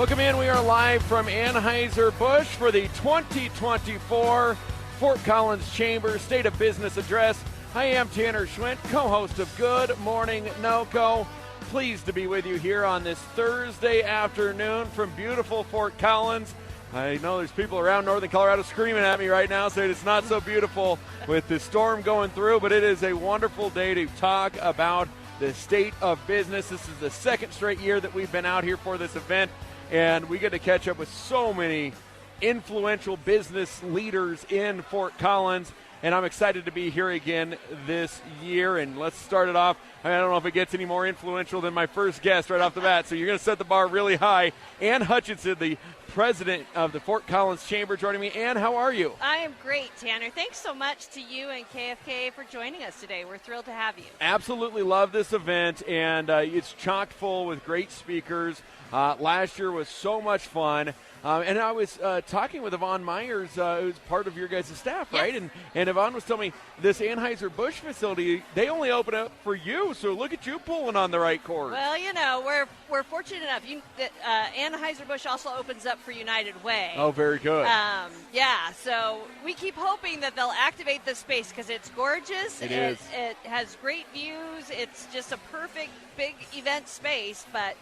Welcome in. We are live from Anheuser-Busch for the 2024 Fort Collins Chamber State of Business Address. I am Tanner Schwint, co-host of Good Morning NoCo. Pleased to be with you here on this Thursday afternoon from beautiful Fort Collins. I know there's people around northern Colorado screaming at me right now saying it's not so beautiful with the storm going through, but it is a wonderful day to talk about the state of business. This is the second straight year that we've been out here for this event, and we get to catch up with so many influential business leaders in Fort Collins, and I'm excited to be here again this year. And let's start it off. I don't know if it gets any more influential than my first guest right off the bat, so you're going to set the bar really high. Ann Hutchison, the president of the Fort Collins Chamber, joining me. Ann, how are you? I am great, Tanner. Thanks so much to you and KFK for joining us today. We're thrilled to have you. Absolutely love this event, and it's chock full with great speakers. Last year was so much fun. And I was talking with Yvonne Myers, who's part of your guys' staff, Yes. right? And Yvonne was telling me this Anheuser-Busch facility, they only open up for you, so look at you pulling on the right cord. Well, you know, we're fortunate enough. Anheuser-Busch also opens up for United Way. Oh, very good. So we keep hoping that they'll activate this space because it's gorgeous. It is. It has great views. It's just a perfect big event space, but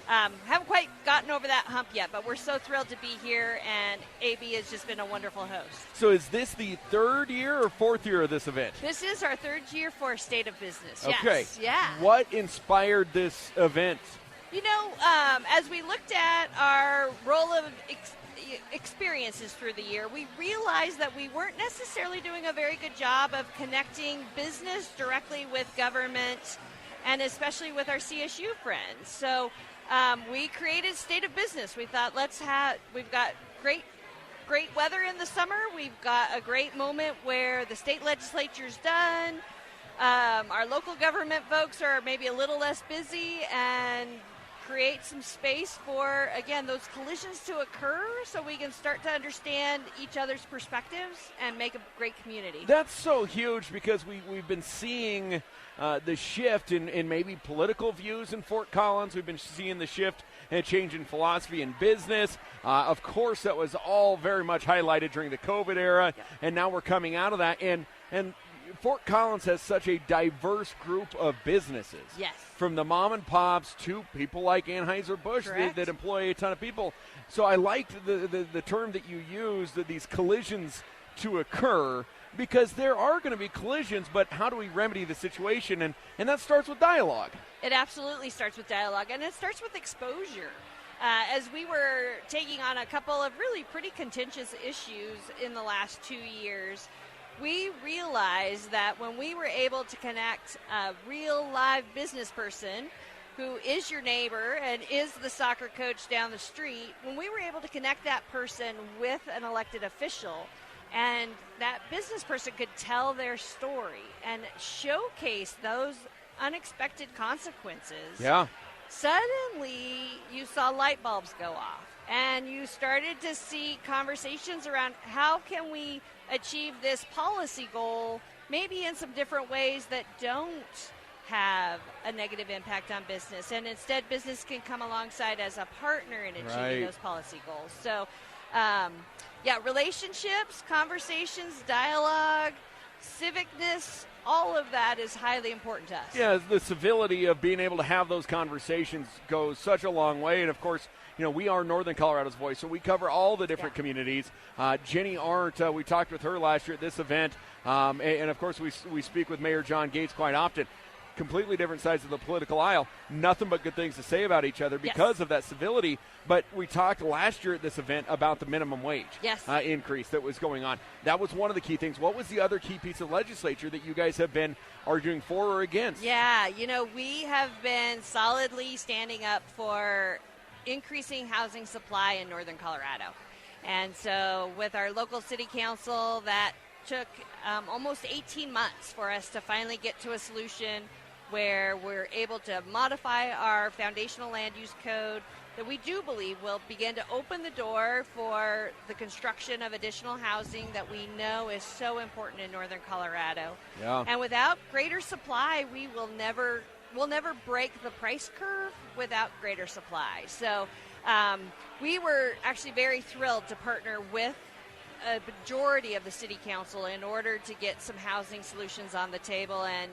haven't quite gotten over that hump yet, but we're so thrilled to be here, and AB has just been a wonderful host. So is this the third year or fourth year of this event? This is our third year for State of Business. Okay. Yes. Yeah. What inspired this event? You know, as we looked at our role of experiences through the year, we realized that we weren't necessarily doing a very good job of connecting business directly with government, and especially with our CSU friends. So we created State of Business. We thought, we've got great weather in the summer. We've got a great moment where the state legislature's done. Our local government folks are maybe a little less busy, and create some space for, again, those collisions to occur so we can start to understand each other's perspectives and make a great community. That's so huge because we've been seeing the shift in maybe political views in Fort Collins. We've been seeing the shift and change in philosophy in business. Of course, that was all very much highlighted during the COVID era, and now we're coming out of that. And Fort Collins has such a diverse group of businesses. Yes. From the mom and pops to people like Anheuser-Busch that employ a ton of people. So I liked the term that you used, that these collisions to occur, because there are going to be collisions, but how do we remedy the situation? And that starts with dialogue. It absolutely starts with dialogue, and it starts with exposure. As we were taking on a couple of really pretty contentious issues in the last 2 years, we realized that when we were able to connect a real live business person who is your neighbor and is the soccer coach down the street, when we were able to connect that person with an elected official, and that business person could tell their story and showcase those unexpected consequences, suddenly you saw light bulbs go off. And you started to see conversations around how can we achieve this policy goal, maybe in some different ways that don't have a negative impact on business. And instead, business can come alongside as a partner in achieving those policy goals. So, relationships, conversations, dialogue, civicness, all of that is highly important to us. Yeah, the civility of being able to have those conversations goes such a long way. And, of course, you know, we are Northern Colorado's voice, so we cover all the different communities. Jenny Arndt, we talked with her last year at this event, and of course we speak with Mayor John Gates quite often. Completely different sides of the political aisle. Nothing but good things to say about each other because of that civility. But we talked last year at this event about the minimum wage increase that was going on. That was one of the key things. What was the other key piece of legislature that you guys have been arguing for or against? Yeah, you know, we have been solidly standing up for increasing housing supply in Northern Colorado. And so with our local city council, that took almost 18 months for us to finally get to a solution where we're able to modify our foundational land use code that we do believe will begin to open the door for the construction of additional housing that we know is so important in Northern Colorado. Yeah. And without greater supply, we'll never break the price curve without greater supply. So We were actually very thrilled to partner with a majority of the city council in order to get some housing solutions on the table, and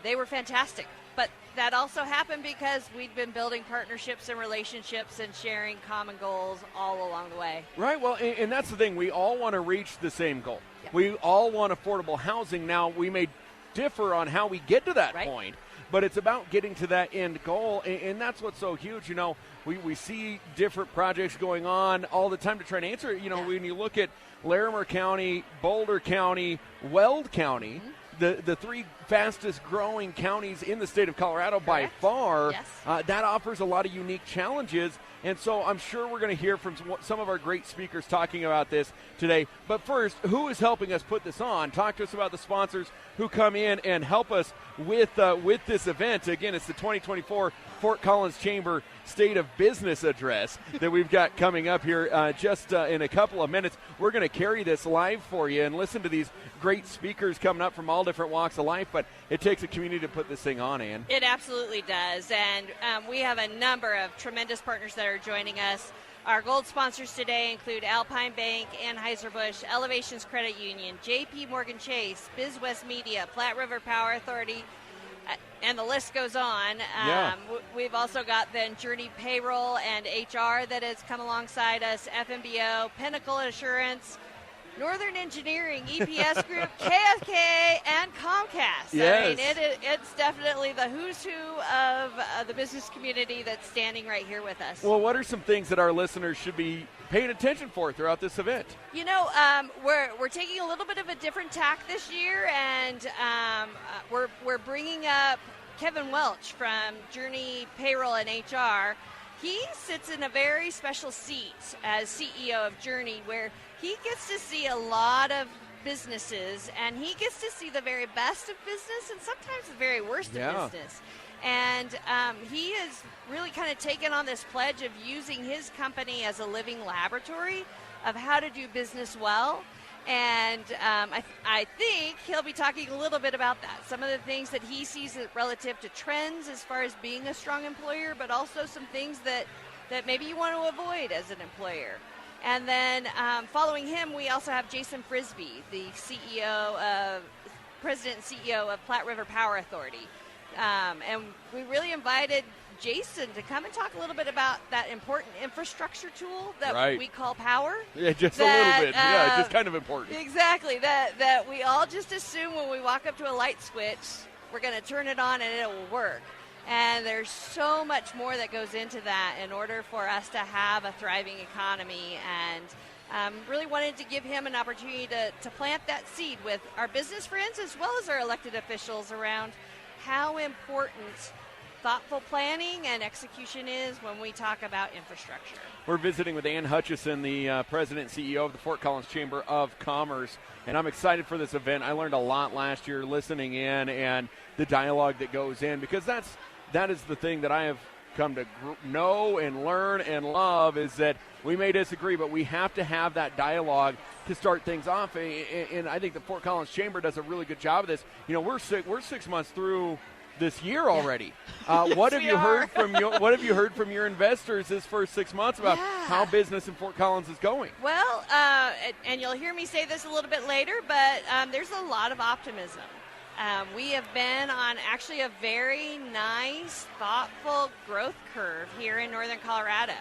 they were fantastic. But that also happened because we'd been building partnerships and relationships and sharing common goals all along the way. Right, well, and that's the thing. We all want to reach the same goal. Yep. We all want affordable housing. Now, we may differ on how we get to that point, but it's about getting to that end goal, and that's what's so huge. We see different projects going on all the time to try and answer it. When you look at Larimer County, Boulder County, Weld County, the three fastest growing counties in the state of Colorado by far, that offers a lot of unique challenges. And so I'm sure we're going to hear from some of our great speakers talking about this today. But first, who is helping us put this on? Talk to us about the sponsors who come in and help us with this event. Again, it's the 2024 Fort Collins Chamber State of Business Address that we've got coming up here just in a couple of minutes. We're going to carry this live for you and listen to these great speakers coming up from all different walks of life, but it takes a community to put this thing on, Ann. It absolutely does, and we have a number of tremendous partners that are joining us. Our gold sponsors today include Alpine Bank, Anheuser-Busch, Elevations Credit Union, J.P. Morgan Chase, BizWest Media, Platte River Power Authority, and the list goes on. We've also got then Journey Payroll and HR that has come alongside us, FMBO, Pinnacle Assurance, Northern Engineering, EPS Group, KFK, and Comcast. Yes. I mean, it's definitely the who's who of the business community that's standing right here with us. Well, what are some things that our listeners should be paying attention for throughout this event? We're taking a little bit of a different tack this year, and we're bringing up Kevin Welch from Journey Payroll and HR. He sits in a very special seat as CEO of Journey, where he gets to see a lot of businesses, and he gets to see the very best of business and sometimes the very worst of business. And he has really kind of taken on this pledge of using his company as a living laboratory of how to do business well. And I think he'll be talking a little bit about that. Some of the things that he sees relative to trends as far as being a strong employer, but also some things that maybe you want to avoid as an employer. And then following him, we also have Jason Frisbee, the President and CEO of Platte River Power Authority. And we really invited Jason to come and talk a little bit about that important infrastructure tool that we call power. Yeah, just a little bit. Yeah, just kind of important. Exactly. That we all just assume when we walk up to a light switch, we're going to turn it on and it will work. And there's so much more that goes into that in order for us to have a thriving economy. And really wanted to give him an opportunity to plant that seed with our business friends as well as our elected officials around how important thoughtful planning and execution is when we talk about infrastructure. We're visiting with Ann Hutchison, the President and CEO of the Fort Collins Chamber of Commerce, and I'm excited for this event. I learned a lot last year listening in and the dialogue that goes in, because that is the thing that I have come to know and learn and love, is that we may disagree, but we have to have that dialogue to start things off. And I think the Fort Collins Chamber does a really good job of this. We're 6 months through this year already. What have you heard from your investors this first 6 months about how business in Fort Collins is going? Well, and you'll hear me say this a little bit later, but there's a lot of optimism. We have been on actually a very nice, thoughtful growth curve here in northern Colorado.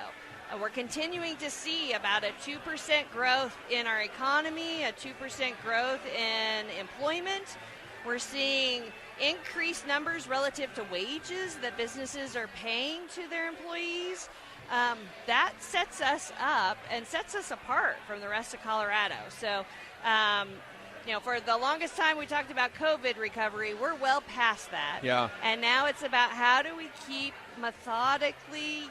We're continuing to see about a 2% growth in our economy, a 2% growth in employment. We're seeing increased numbers relative to wages that businesses are paying to their employees. That sets us up and sets us apart from the rest of Colorado. So, for the longest time we talked about COVID recovery. We're well past that. Yeah. And now it's about how do we keep methodically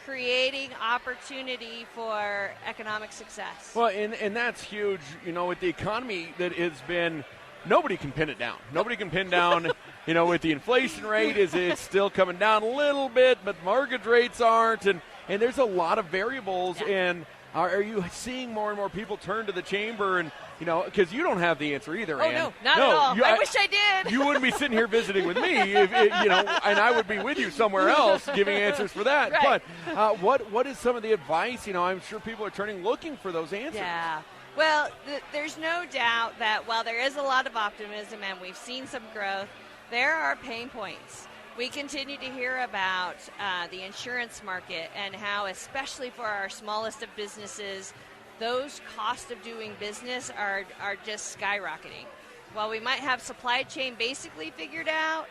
creating opportunity for economic success. Well, and that's huge, with the economy that has been, nobody can pin it down. Nobody can pin down, with the inflation rate, it's still coming down a little bit, but mortgage rates aren't, and there's a lot of variables, and Are you seeing more and more people turn to the chamber and, because you don't have the answer either, Ann. No, not at all. I wish I did. You wouldn't be sitting here visiting with me, and I would be with you somewhere else giving answers for that. Right. But what is some of the advice? I'm sure people are turning looking for those answers. Yeah. Well, there's no doubt that while there is a lot of optimism and we've seen some growth, there are pain points. We continue to hear about the insurance market and how, especially for our smallest of businesses, those costs of doing business are just skyrocketing. While we might have supply chain basically figured out,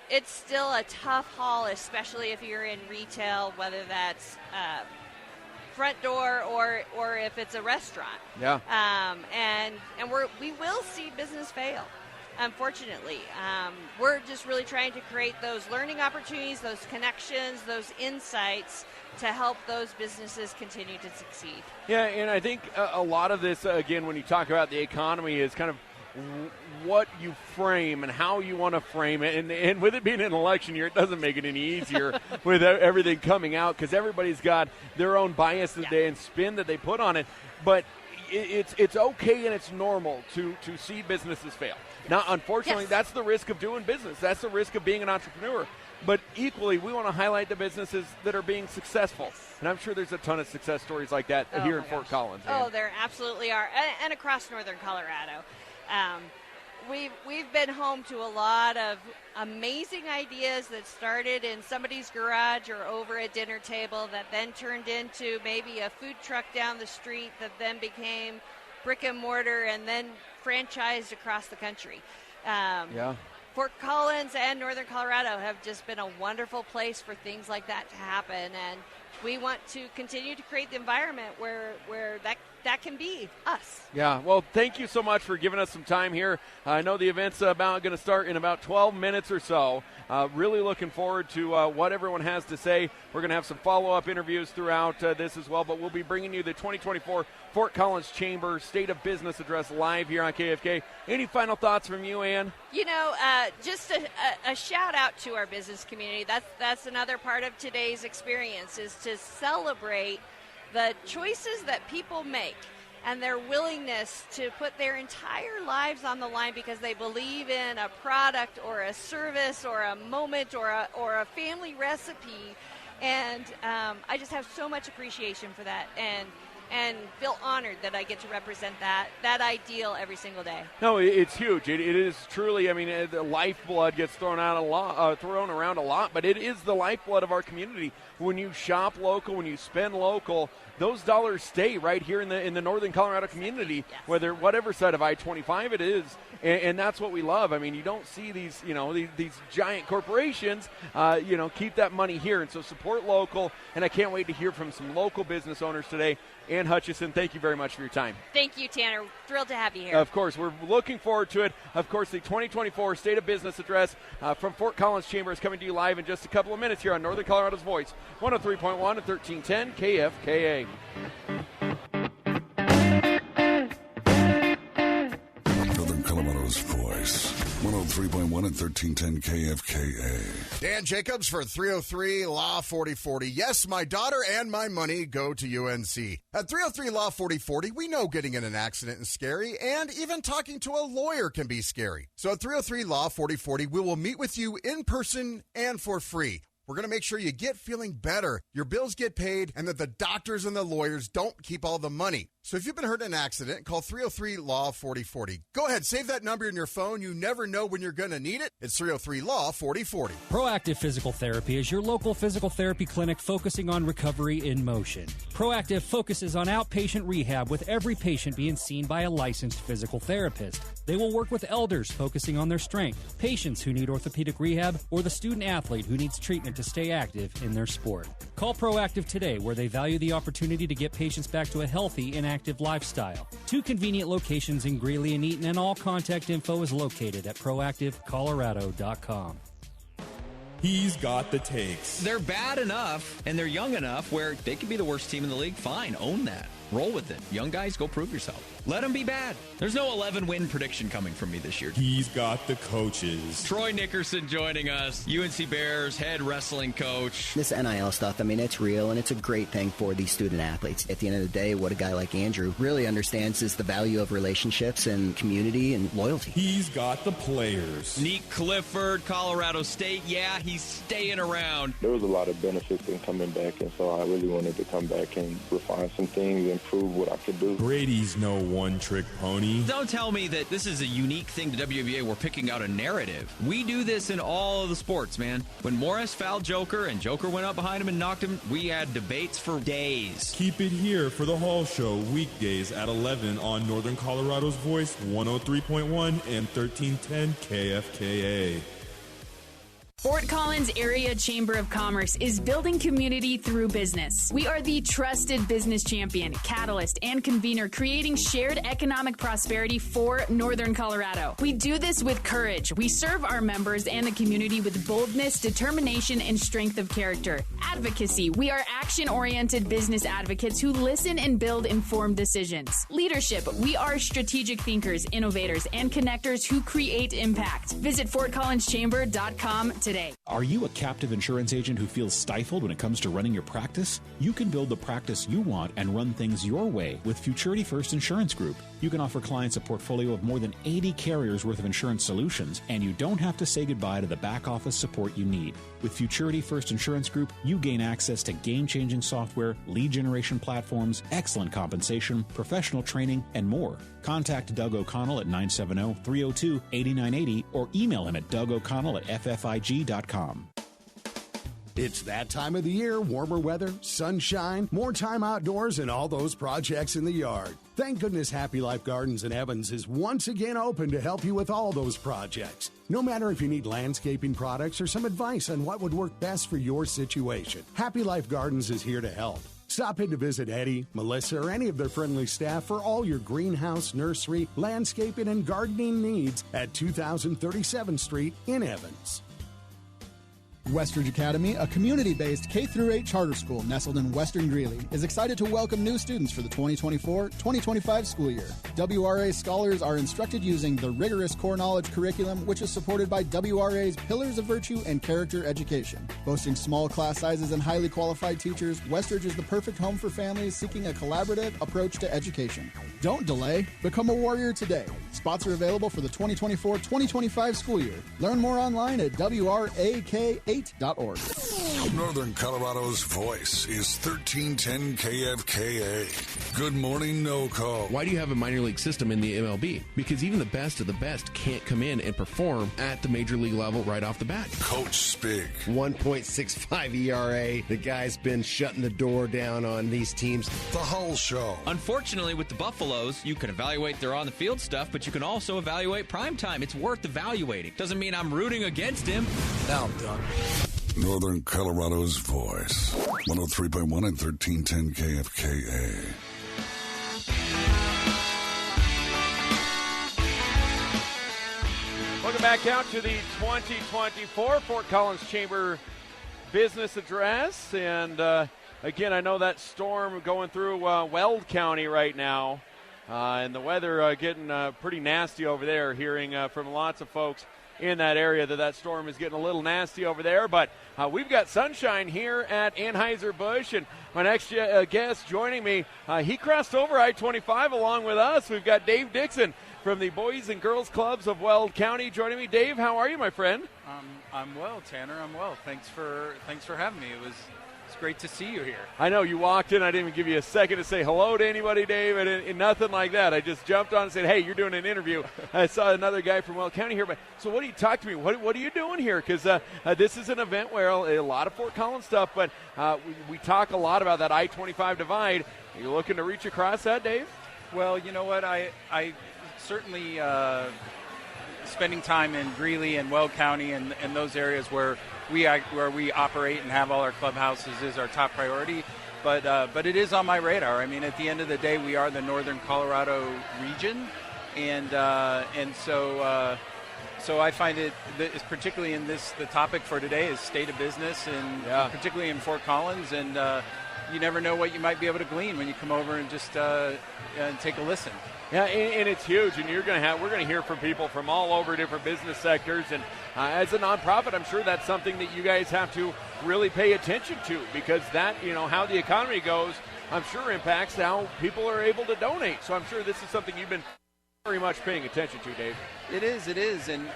it's still a tough haul, especially if you're in retail, whether that's front door or if it's a restaurant. Yeah. And we will see business fail. Unfortunately, we're just really trying to create those learning opportunities, those connections, those insights to help those businesses continue to succeed. Yeah, and I think a lot of this, again, when you talk about the economy, is kind of what you frame and how you want to frame it. And with it being an election year, it doesn't make it any easier with everything coming out because everybody's got their own bias today and spin that they put on it. But it's okay and it's normal to see businesses fail. Now, unfortunately, that's the risk of doing business. That's the risk of being an entrepreneur. But equally, we want to highlight the businesses that are being successful. And I'm sure there's a ton of success stories like that here in Fort Collins. Oh, there absolutely are. And across northern Colorado. We've been home to a lot of amazing ideas that started in somebody's garage or over a dinner table that then turned into maybe a food truck down the street that then became brick and mortar and then franchised across the country. Fort Collins and northern Colorado have just been a wonderful place for things like that to happen, and we want to continue to create the environment where that can be us. Yeah, well, thank you so much for giving us some time here. I know the event's going to start in about 12 minutes or so. Really looking forward to what everyone has to say. We're going to have some follow-up interviews throughout this as well, but we'll be bringing you the 2024 Fort Collins Chamber State of Business Address live here on KFK. Any final thoughts from you, Ann? Just a shout-out to our business community. That's another part of today's experience, is to celebrate the choices that people make and their willingness to put their entire lives on the line because they believe in a product or a service or a moment or a family recipe. And I just have so much appreciation for that and feel honored that I get to represent that ideal every single day. No, it's huge. It is truly, the lifeblood gets thrown around a lot, but it is the lifeblood of our community. When you shop local, when you spend local, those dollars stay right here in the northern Colorado community, whatever side of I-25 it is, and that's what we love. You don't see these giant corporations, keep that money here, and so support local. And I can't wait to hear from some local business owners today. Ann Hutchison, thank you very much for your time. Thank you, Tanner. Thrilled to have you here. Of course, we're looking forward to it. Of course, the 2024 State of Business Address from Fort Collins Chamber is coming to you live in just a couple of minutes here on Northern Colorado's Voice, 103.1 and 1310 KFKA. Northern Colorado's Voice, 103.1 and 1310 KFKA. Dan Jacobs for 303 Law 4040. Yes, my daughter and my money go to UNC. At 303 Law 4040, we know getting in an accident is scary, and even talking to a lawyer can be scary. So at 303 Law 4040, we will meet with you in person and for free. We're going to make sure you get feeling better, your bills get paid, and that the doctors and the lawyers don't keep all the money. So if you've been hurt in an accident, call 303 Law 4040. Go ahead, save that number in your phone. You never know when you're going to need it. It's 303 Law 4040. Proactive Physical Therapy is your local physical therapy clinic focusing on recovery in motion. Proactive focuses on outpatient rehab with every patient being seen by a licensed physical therapist. They will work with elders focusing on their strength, patients who need orthopedic rehab, or the student athlete who needs treatment to stay active in their sport. Call Proactive today, where they value the opportunity to get patients back to a healthy and active lifestyle. 2 convenient locations in Greeley and Eaton, and all contact info is located at proactivecolorado.com. He's got the takes. They're bad enough, and they're young enough where they could be the worst team in the league. Fine, own that. roll with it. Young guys, go prove yourself. Let them be bad. There's no 11-win prediction coming from me this year. He's got the coaches. Troy Nickerson joining us, UNC Bears head wrestling coach. This NIL stuff, I mean, it's real, and it's a great thing for these student athletes. At the end of the day, what a guy like Andrew really understands is the value of relationships and community and loyalty. He's got the players. Nick Clifford, Colorado State. Yeah, he's staying around. There was a lot of benefits in coming back, and so I really wanted to come back and refine some things and prove what I could do. Brady's no one-trick pony. Don't tell me that this is a unique thing to WNBA. We're picking out a narrative. We do this in all of the sports, man. When Morris fouled Joker and Joker went up behind him and knocked him, we had debates for days. Keep it here for the Hall Show, weekdays at 11 on Northern Colorado's Voice, 103.1 and 1310 KFKA. Fort Collins Area Chamber of Commerce is building community through business. We are the trusted business champion, catalyst, and convener creating shared economic prosperity for Northern Colorado. We do this with courage. We serve our members and the community with boldness, determination, and strength of character. Advocacy. We are action-oriented business advocates who listen and build informed decisions. Leadership. We are strategic thinkers, innovators, and connectors who create impact. Visit FortCollinsChamber.com today. Are you a captive insurance agent who feels stifled when it comes to running your practice? You can build the practice you want and run things your way with Futurity First Insurance Group. You can offer clients a portfolio of more than 80 carriers worth of insurance solutions, and you don't have to say goodbye to the back office support you need. With Futurity First Insurance Group, you gain access to game-changing software, lead generation platforms, excellent compensation, professional training, and more. Contact Doug O'Connell at 970-302-8980 or email him at dougoconnell@ffig.com. It's that time of the year, warmer weather, sunshine, more time outdoors, and all those projects in the yard. Thank goodness Happy Life Gardens in Evans is once again open to help you with all those projects. No matter if you need landscaping products or some advice on what would work best for your situation, Happy Life Gardens is here to help. Stop in to visit Eddie, Melissa, or any of their friendly staff for all your greenhouse, nursery, landscaping, and gardening needs at 2037th Street in Evans. Westridge Academy, a community-based K-8 charter school nestled in Western Greeley, is excited to welcome new students for the 2024-2025 school year. WRA scholars are instructed using the rigorous core knowledge curriculum, which is supported by WRA's Pillars of Virtue and Character Education. Boasting small class sizes and highly qualified teachers, Westridge is the perfect home for families seeking a collaborative approach to education. Don't delay. Become a warrior today. Spots are available for the 2024-2025 school year. Learn more online at WRAK8.org. Northern Colorado's Voice is 1310 KFKA. Good morning, NoCo. Why do you have a minor league system in the MLB? Because even the best of the best can't come in and perform at the major league level right off the bat. Coach Spig. 1.65 ERA. The guy's been shutting the door down on these teams. The Hull Show. Unfortunately, with the Buffaloes, you can evaluate their on-the-field stuff, but you can also evaluate primetime. It's worth evaluating. Doesn't mean I'm rooting against him. Now done. Northern Colorado's Voice. 103.1 and 1310 KFKA. Welcome back out to the 2024 Fort Collins Chamber Business Address. And again, I know that storm going through Weld County right now. And the weather getting pretty nasty over there, hearing from lots of folks in that area that storm is getting a little nasty over there. But we've got sunshine here at Anheuser-Busch, and my next guest joining me, he crossed over I-25 along with us. We've got Dave Dixon from the Boys and Girls Clubs of Weld County joining me. Dave, how are you, my friend? I'm well, Tanner. I'm well. Thanks for having me. It's great to see you here. I know you walked in. I didn't even give you a second to say hello to anybody, Dave, and nothing like that. I just jumped on and said, hey, you're doing an interview. I saw another guy from Weld County here. But so what do you talk to me? What are you doing here? Because this is an event where a lot of Fort Collins stuff, but we talk a lot about that I-25 divide. Are you looking to reach across that, Dave? Well, you know what? I certainly spending time in Greeley and Weld County and those areas where we operate and have all our clubhouses is our top priority. But it is on my radar. I mean, at the end of the day, we are the Northern Colorado region, and so I find it, particularly in the topic for today is state of business, and particularly in Fort Collins, and you never know what you might be able to glean when you come over and just take a listen. Yeah, and it's huge, and we're going to hear from people from all over different business sectors, and as a nonprofit, I'm sure that's something that you guys have to really pay attention to, because that, how the economy goes, I'm sure impacts how people are able to donate. So I'm sure this is something you've been very much paying attention to, Dave. It is, and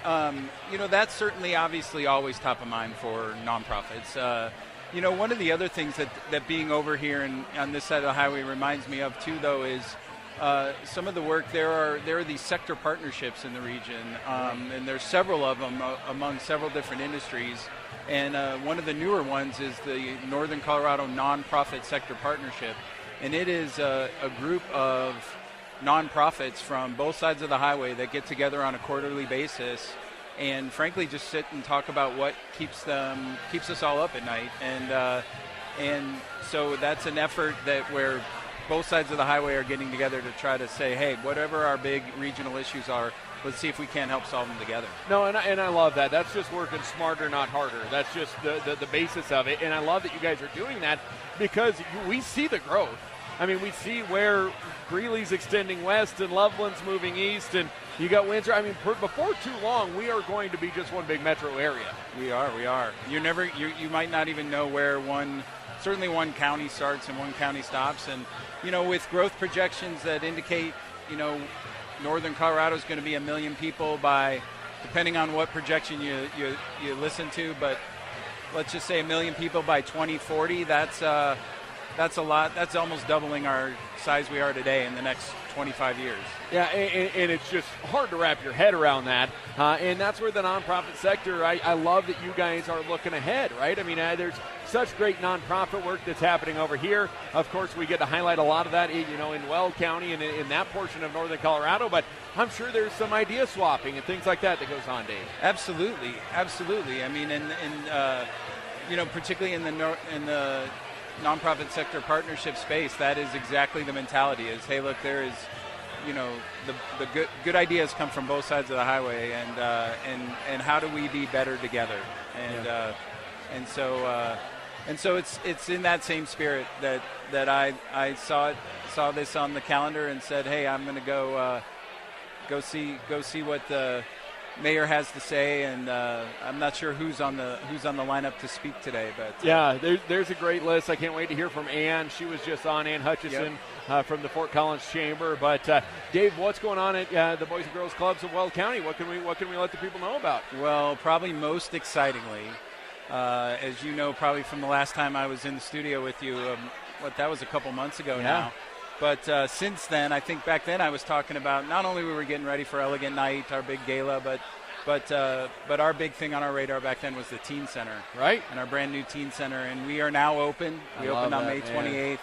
that's certainly obviously always top of mind for nonprofits. One of the other things that being over here and on this side of the highway reminds me of too, though, is some of the work. There are these sector partnerships in the region, and there's several of them among several different industries. And one of the newer ones is the Northern Colorado Nonprofit Sector Partnership, and it is a group of nonprofits from both sides of the highway that get together on a quarterly basis and frankly just sit and talk about what keeps us all up at night. And so that's an effort where both sides of the highway are getting together to try to say, hey, whatever our big regional issues are, let's see if we can't help solve them together. No, and I love that. That's just working smarter, not harder. That's just the basis of it. And I love that you guys are doing that because we see the growth. I mean, we see where Greeley's extending west and Loveland's moving east, and you got Windsor. I mean, before too long, we are going to be just one big metro area. We are. You might not even know where certainly one county starts and one county stops. And, with growth projections that indicate, Northern Colorado is going to be 1 million people by, depending on what projection you listen to, but let's just say 1 million people by 2040, that's a lot. That's almost doubling our size we are today in the next 25 years. Yeah, and it's just hard to wrap your head around that. And that's where the nonprofit sector, I love that you guys are looking ahead, right? I mean, there's such great nonprofit work that's happening over here. Of course, we get to highlight a lot of that, in Welch County and in that portion of Northern Colorado, but I'm sure there's some idea swapping and things like that goes on, Dave. Absolutely. I mean, particularly in the nonprofit sector partnership space, that is exactly the mentality is, hey, look, there is, the good ideas come from both sides of the highway, and how do we be better together? And so it's in that same spirit that I saw this on the calendar and said, hey, I'm going to go see what the mayor has to say, and I'm not sure who's on the lineup to speak today, but yeah, there's a great list. I can't wait to hear from Ann. She was just on, Ann Hutchison. Yep. From the Fort Collins Chamber. But Dave, what's going on at the Boys and Girls Clubs of Welch County? What can we let the people know about? Well, probably most excitingly, as you know, probably from the last time I was in the studio with you, that was a couple months ago now. But since then, I think back then I was talking about not only we were getting ready for Elegant Night, our big gala, but our big thing on our radar back then was the Teen Center, right? And our brand new Teen Center, and we are now open. We opened on May 28th.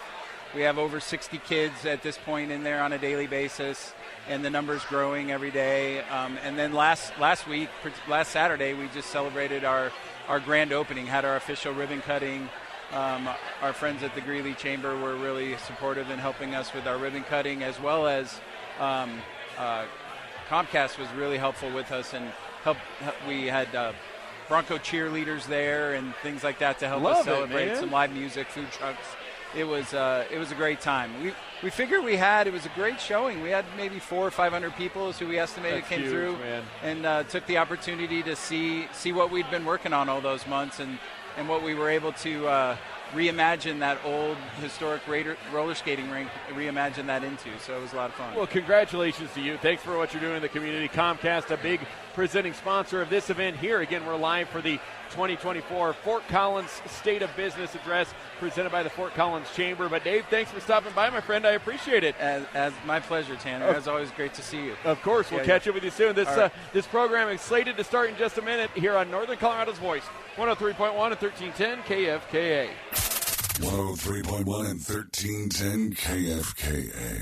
We have over 60 kids at this point in there on a daily basis, and the number's growing every day. And then last Saturday, we just celebrated our grand opening, had our official ribbon cutting. Our friends at the Greeley Chamber were really supportive in helping us with our ribbon cutting, as well as Comcast was really helpful with us and we had Bronco cheerleaders there and things like that to help us celebrate. Some live music, food trucks. It was a great time. We figured it was a great showing. We had maybe 400 or 500 people is who we estimated came through, and took the opportunity to see what we'd been working on all those months and what we were able to reimagine that old historic roller skating rink, reimagine that into. So it was a lot of fun. Well, congratulations to you. Thanks for what you're doing in the community. Comcast, a big presenting sponsor of this event here. Again, we're live for the 2024 Fort Collins State of Business Address presented by the Fort Collins Chamber. But Dave, thanks for stopping by, my friend. I appreciate it. As my pleasure, Tanner. As always, great to see you. Of course. We'll catch up with you soon. This program is slated to start in just a minute here on Northern Colorado's Voice, 103.1 and 1310 KFKA. 103.1 and 1310 KFKA.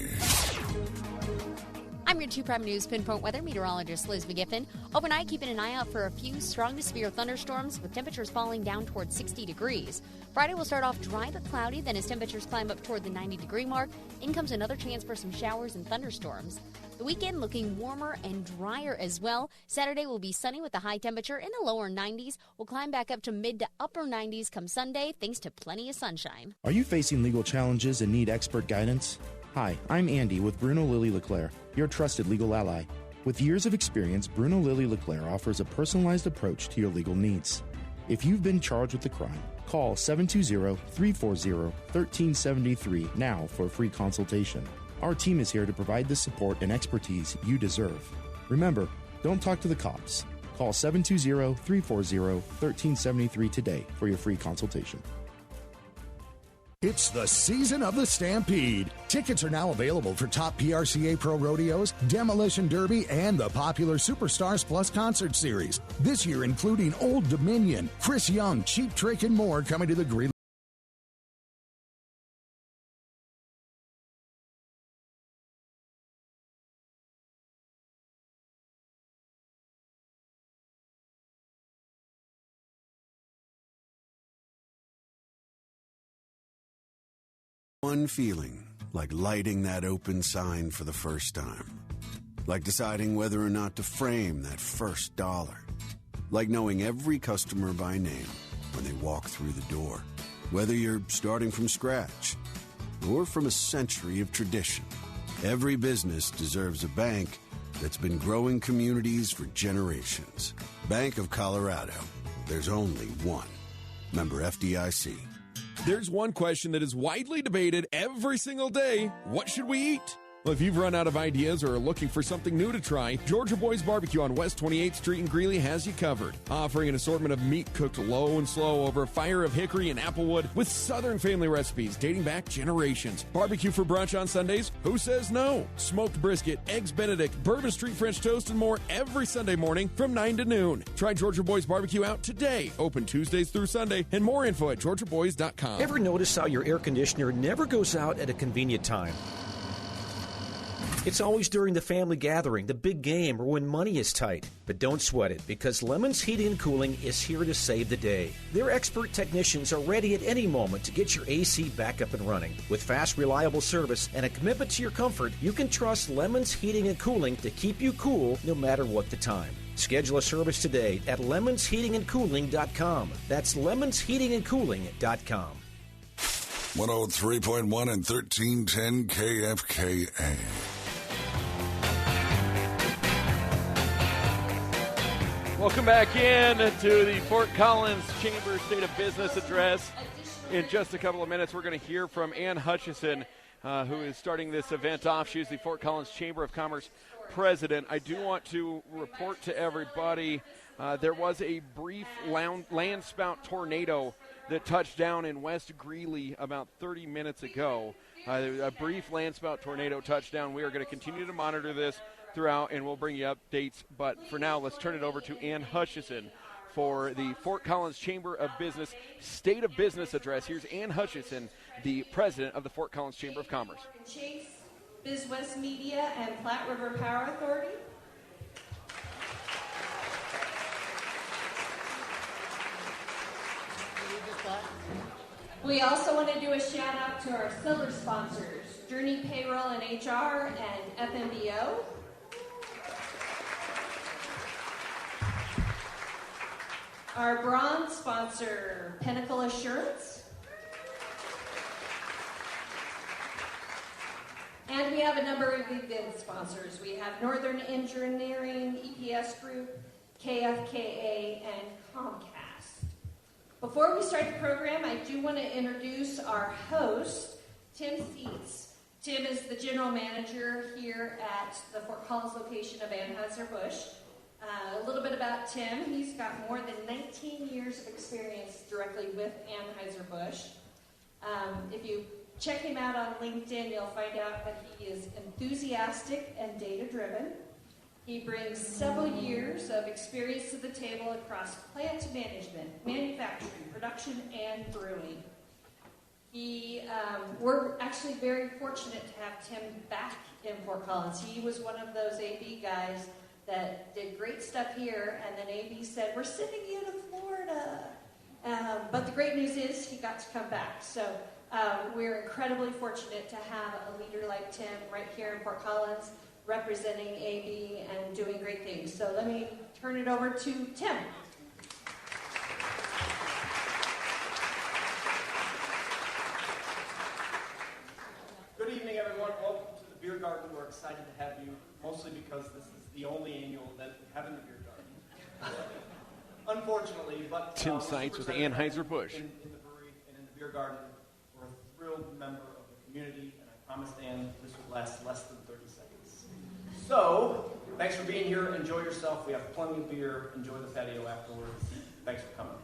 I'm your 2 Prime News Pinpoint Weather meteorologist Liz McGiffin. Overnight, keeping an eye out for a few strong to severe thunderstorms with temperatures falling down towards 60 degrees. Friday will start off dry but cloudy, then as temperatures climb up toward the 90-degree mark, in comes another chance for some showers and thunderstorms. The weekend looking warmer and drier as well. Saturday will be sunny with a high temperature in the lower 90s. We'll climb back up to mid to upper 90s come Sunday, thanks to plenty of sunshine. Are you facing legal challenges and need expert guidance? Hi, I'm Andy with Bruno Lilly LeClaire, your trusted legal ally. With years of experience, Bruno Lilly LeClaire offers a personalized approach to your legal needs. If you've been charged with a crime, call 720-340-1373 now for a free consultation. Our team is here to provide the support and expertise you deserve. Remember, don't talk to the cops. Call 720-340-1373 today for your free consultation. It's the season of the Stampede. Tickets are now available for top PRCA Pro Rodeos, Demolition Derby, and the popular Superstars Plus concert series. This year including Old Dominion, Chris Young, Cheap Trick, and more coming to the Green. One feeling, like lighting that open sign for the first time. Like deciding whether or not to frame that first dollar. Like knowing every customer by name when they walk through the door. Whether you're starting from scratch or from a century of tradition. Every business deserves a bank that's been growing communities for generations. Bank of Colorado. There's only one. Member FDIC. There's one question that is widely debated every single day. What should we eat? Well, if you've run out of ideas or are looking for something new to try, Georgia Boys Barbecue on West 28th Street in Greeley has you covered. Offering an assortment of meat cooked low and slow over a fire of hickory and applewood with Southern family recipes dating back generations. Barbecue for brunch on Sundays? Who says no? Smoked brisket, eggs Benedict, Bourbon Street French toast, and more every Sunday morning from 9 to noon. Try Georgia Boys Barbecue out today. Open Tuesdays through Sunday. And more info at georgiaboys.com. Ever notice how your air conditioner never goes out at a convenient time? It's always during the family gathering, the big game, or when money is tight. But don't sweat it, because Lemons Heating and Cooling is here to save the day. Their expert technicians are ready at any moment to get your AC back up and running. With fast, reliable service and a commitment to your comfort, you can trust Lemons Heating and Cooling to keep you cool no matter what the time. Schedule a service today at lemonsheatingandcooling.com. That's lemonsheatingandcooling.com. 103.1 and 1310 KFKA. Welcome back in to the Fort Collins Chamber State of Business Address. In just a couple of minutes, we're going to hear from Ann Hutchison, who is starting this event off. She's the Fort Collins Chamber of Commerce president. I do want to report to everybody there was a brief landspout tornado that touched down in West Greeley about 30 minutes ago. A brief landspout tornado touchdown. We are going to continue to monitor this throughout, and we'll bring you updates. But for now, let's turn it over to Ann Hutchison for the Fort Collins Chamber of Business State of Business Address. Here's Ann Hutchison, the president of the Fort Collins Chamber of Commerce. Chase, BizWest Media, and Platte River Power Authority. We also want to do a shout out to our silver sponsors, Journey Payroll and HR and FMBO. Our bronze sponsor, Pinnacle Assurance. And we have a number of event sponsors. We have Northern Engineering, EPS Group, KFKA, and Comcast. Before we start the program, I do want to introduce our host, Tim Thies. Tim is the general manager here at the Fort Collins location of Anheuser-Busch. A little bit about Tim. He's got more than 19 years of experience directly with Anheuser-Busch. If you check him out on LinkedIn, you'll find out that he is enthusiastic and data-driven. He brings several years of experience to the table across plant management, manufacturing, production, and brewing. We're actually very fortunate to have Tim back in Fort Collins. He was one of those AB guys that did great stuff here, and then AB said, we're sending you to Florida. But the great news is he got to come back. So we're incredibly fortunate to have a leader like Tim right here in Fort Collins representing AB and doing great things. So let me turn it over to Tim. Good evening, everyone. Welcome to the Beer Garden. We're excited to have you, mostly because this is the only annual event we have in the Beer Garden. Unfortunately, but Tim Seitz with Anheuser-Busch. In the brewery and in the Beer Garden, we're a thrilled member of the community, and I promised Ann this would last less than 30 seconds. So, thanks for being here. Enjoy yourself. We have plenty of beer. Enjoy the patio afterwards. Thanks for coming.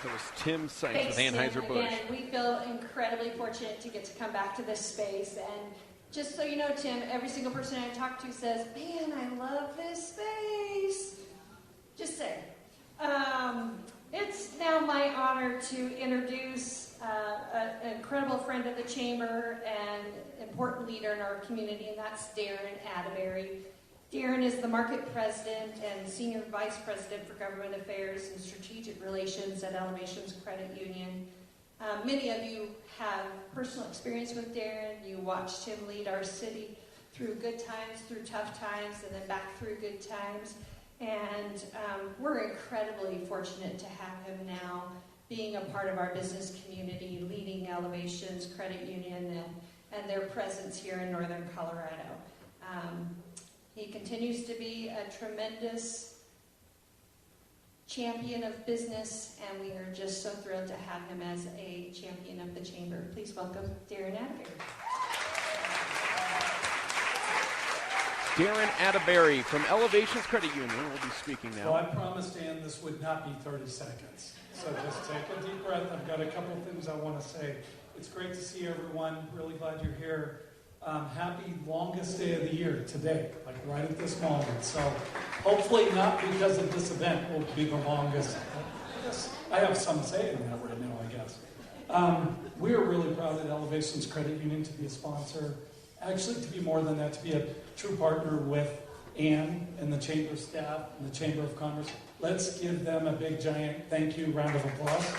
That was Tim Seitz with Anheuser-Busch. Again, we feel incredibly fortunate to get to come back to this space. And just so you know, Tim, every single person I talk to says, man, I love this space. Just say. It's now my honor to introduce an incredible friend of the Chamber and important leader in our community, and that's Darin Atteberry. Darin is the Market President and Senior Vice President for Government Affairs and Strategic Relations at Elevations Credit Union. Many of you have personal experience with Darin. You watched him lead our city through good times, through tough times, and then back through good times. And we're incredibly fortunate to have him now being a part of our business community, leading Elevations Credit Union and their presence here in Northern Colorado. He continues to be a tremendous champion of business, and we are just so thrilled to have him as a champion of the Chamber. Please welcome Darin Atteberry. Darin Atteberry from Elevations Credit Union will be speaking now. Well, I promised Ann this would not be 30 seconds. So just take a deep breath. I've got a couple of things I want to say. It's great to see everyone. Really glad you're here. Happy longest day of the year today, like right at this moment. So hopefully not because of this event will be the longest. I have some say in that right now, I guess. We are really proud at Elevations Credit Union to be a sponsor. Actually, to be more than that, to be a true partner with Ann and the Chamber staff and the Chamber of Commerce. Let's give them a big, giant thank you, round of applause.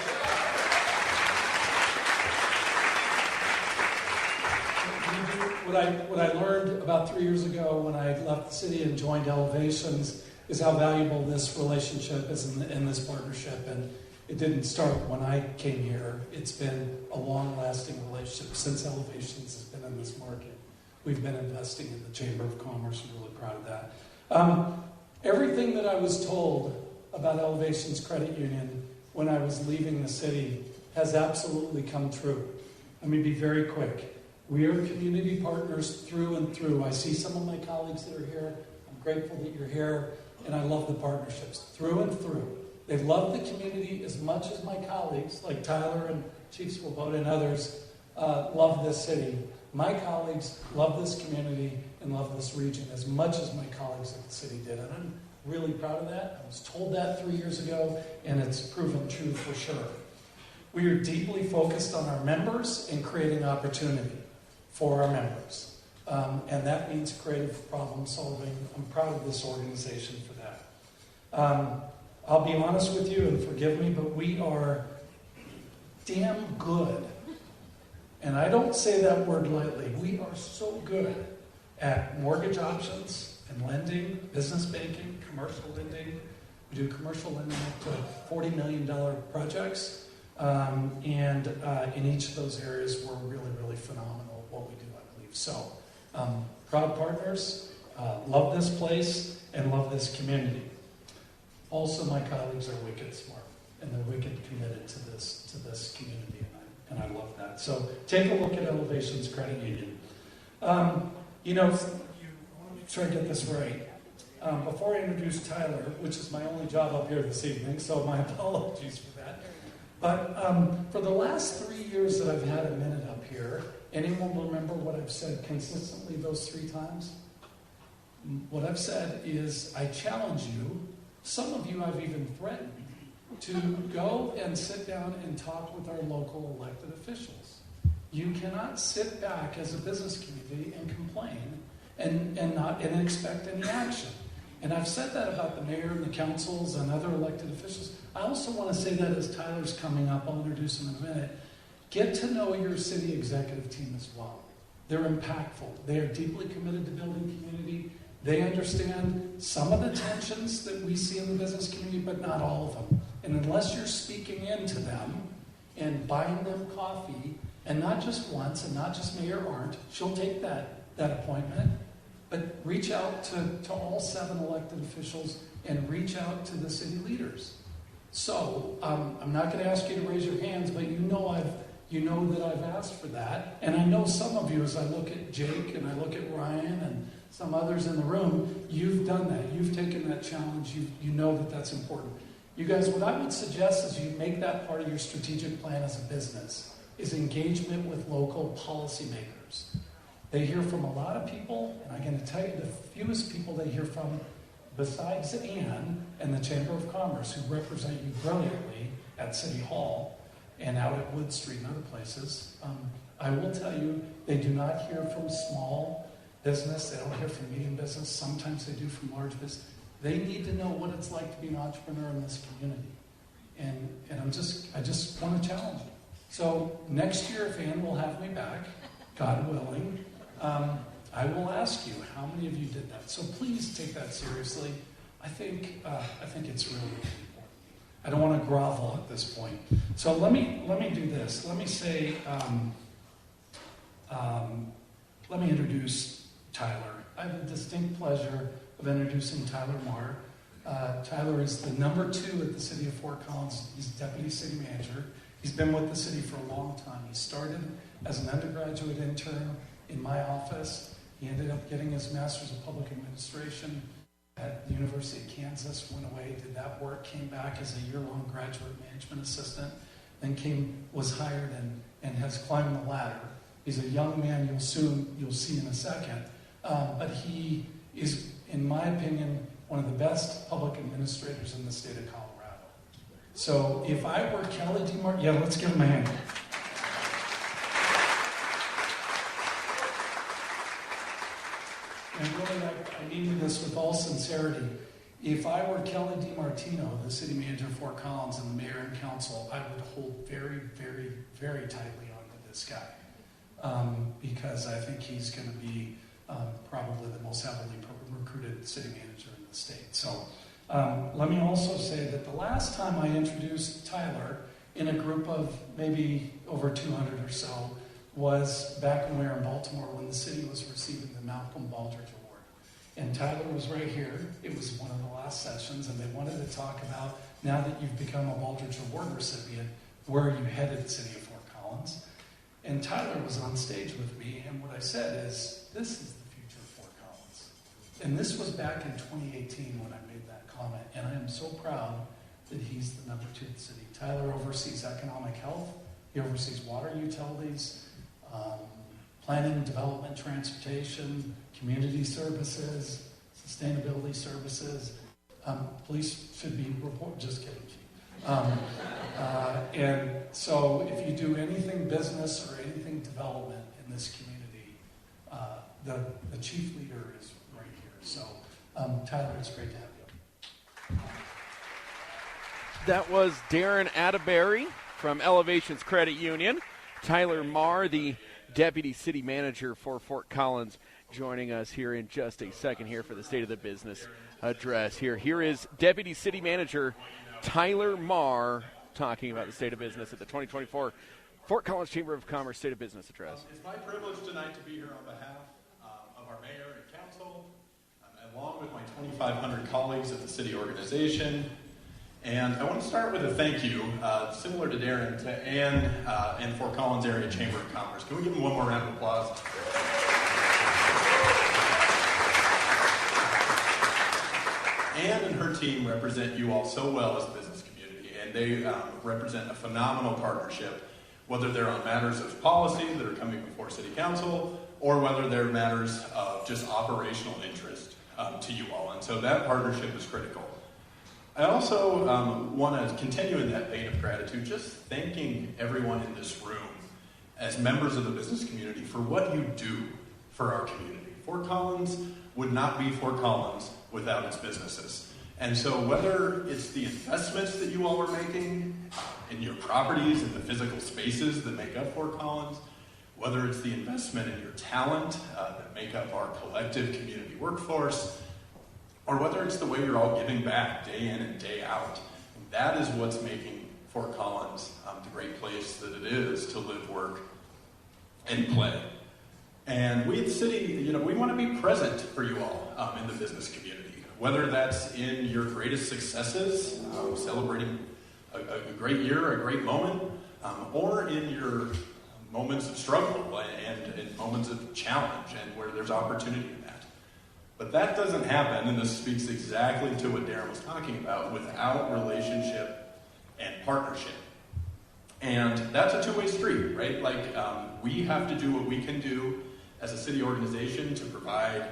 What I learned about 3 years ago when I left the city and joined Elevations is how valuable this relationship is in this partnership. And it didn't start when I came here. It's been a long-lasting relationship since Elevations has been in this market. We've been investing in the Chamber of Commerce. I'm really proud of that. Everything that I was told about Elevations Credit Union when I was leaving the city has absolutely come true. Let me be very quick. We are community partners through and through. I see some of my colleagues that are here. I'm grateful that you're here, and I love the partnerships through and through. They love the community as much as my colleagues, like Tyler and Chief Swoboda and others, love this city. My colleagues love this community and love this region as much as my colleagues at the city did, and I'm really proud of that. I was told that 3 years ago, and it's proven true for sure. We are deeply focused on our members and creating opportunity for our members. And that means creative problem solving. I'm proud of this organization for that. I'll be honest with you, and forgive me, but we are damn good. And I don't say that word lightly. We are so good at mortgage options and lending, business banking, commercial lending. We do commercial lending up to $40 million projects. And in each of those areas, we're really, really phenomenal at what we do, I believe. So, proud partners, love this place, and love this community. Also, my colleagues are wicked smart, and they're wicked committed to this community, and I love that. So, take a look at Elevations Credit Union. I want to make sure I get this right. Before I introduce Tyler, which is my only job up here this evening, so my apologies for that. But for the last 3 years that I've had a minute up here, anyone remember what I've said consistently those 3 times? What I've said is, I challenge you Some of you I've even threatened to go and sit down and talk with our local elected officials. You cannot sit back as a business community and complain and expect any action. And I've said that about the mayor and the councils and other elected officials. I also want to say that as Tyler's coming up, I'll introduce him in a minute. Get to know your city executive team as well. They're impactful. They are deeply committed to building community. They understand some of the tensions that we see in the business community, but not all of them. And unless you're speaking into them and buying them coffee, and not just once, and not just Mayor Arndt, she'll take that appointment, but reach out to all 7 elected officials and reach out to the city leaders. So I'm not going to ask you to raise your hands, but you know that I've asked for that. And I know some of you, as I look at Jake and I look at Ryan and some others in the room, you've done that. You've taken that challenge. You know that that's important. You guys, what I would suggest is you make that part of your strategic plan as a business, is engagement with local policymakers. They hear from a lot of people, and I'm going to tell you the fewest people they hear from, besides Ann and the Chamber of Commerce, who represent you brilliantly at City Hall and out at Wood Street and other places. I will tell you, they do not hear from small business. They don't hear from medium business. Sometimes they do from large business. They need to know what it's like to be an entrepreneur in this community. And I just want to challenge you. So next year, if Ann will have me back, God willing, I will ask you how many of you did that. So please take that seriously. I think it's really important. I don't want to grovel at this point. So let me do this. Let me say, let me introduce Tyler. I have the distinct pleasure of introducing Tyler Marr. Tyler is the number 2 at the city of Fort Collins. He's deputy city manager. He's been with the city for a long time. He started as an undergraduate intern in my office. He ended up getting his master's of public administration at the University of Kansas, went away, did that work, came back as a year-long graduate management assistant, then was hired and has climbed the ladder. He's a young man you'll see in a second, but he is, in my opinion, one of the best public administrators in the state of Colorado. So if I were Kelly DeMar, let's give him a hand. And really, I mean this with all sincerity. If I were Kelly DiMartino, the city manager of Fort Collins, and the mayor and council, I would hold very, very, very tightly onto this guy. Because I think he's going to be probably the most heavily recruited city manager in the state. So let me also say that the last time I introduced Tyler in a group of maybe over 200 or so was back when we were in Baltimore when the city was receiving the Malcolm Baldrige Award. And Tyler was right here. It was one of the last sessions, and they wanted to talk about, now that you've become a Baldrige Award recipient, where are you headed, the city of Fort Collins? And Tyler was on stage with me, and what I said is, this is the future of Fort Collins. And this was back in 2018 when I made that comment, and I am so proud that he's the number 2 at the city. Tyler oversees economic health. He oversees water utilities, planning, development, transportation, community services, sustainability services. Police should be reported. Just kidding. And so if you do anything business or anything development in this community, the chief leader is right here. So Tyler, it's great to have you. That was Darin Atteberry from Elevations Credit Union. Tyler Marr, the Deputy City Manager for Fort Collins, joining us here in just a second here for the State of the Business address. Here is Deputy City Manager Tyler Marr talking about the State of Business at the 2024 Fort Collins Chamber of Commerce State of Business address. It's my privilege tonight to be here on behalf of our mayor and council, along with my 2,500 colleagues at the city organization. And I want to start with a thank you, similar to Darin, to Ann and Fort Collins Area Chamber of Commerce. Can we give them one more round of applause? Ann and her team represent you all so well as a business community, and they represent a phenomenal partnership, whether they're on matters of policy that are coming before City Council, or whether they're matters of just operational interest to you all. And so that partnership is critical. I also want to continue in that vein of gratitude, just thanking everyone in this room as members of the business community for what you do for our community. Fort Collins would not be Fort Collins without its businesses. And so whether it's the investments that you all are making in your properties and the physical spaces that make up Fort Collins, whether it's the investment in your talent that make up our collective community workforce, or whether it's the way you're all giving back day in and day out, that is what's making Fort Collins the great place that it is to live, work, and play. And we at the city, we want to be present for you all in the business community. Whether that's in your greatest successes, celebrating a great year, a great moment, or in your moments of struggle and moments of challenge and where there's opportunity in that. But that doesn't happen, and this speaks exactly to what Darin was talking about, without relationship and partnership. And that's a two-way street, right? We have to do what we can do as a city organization to provide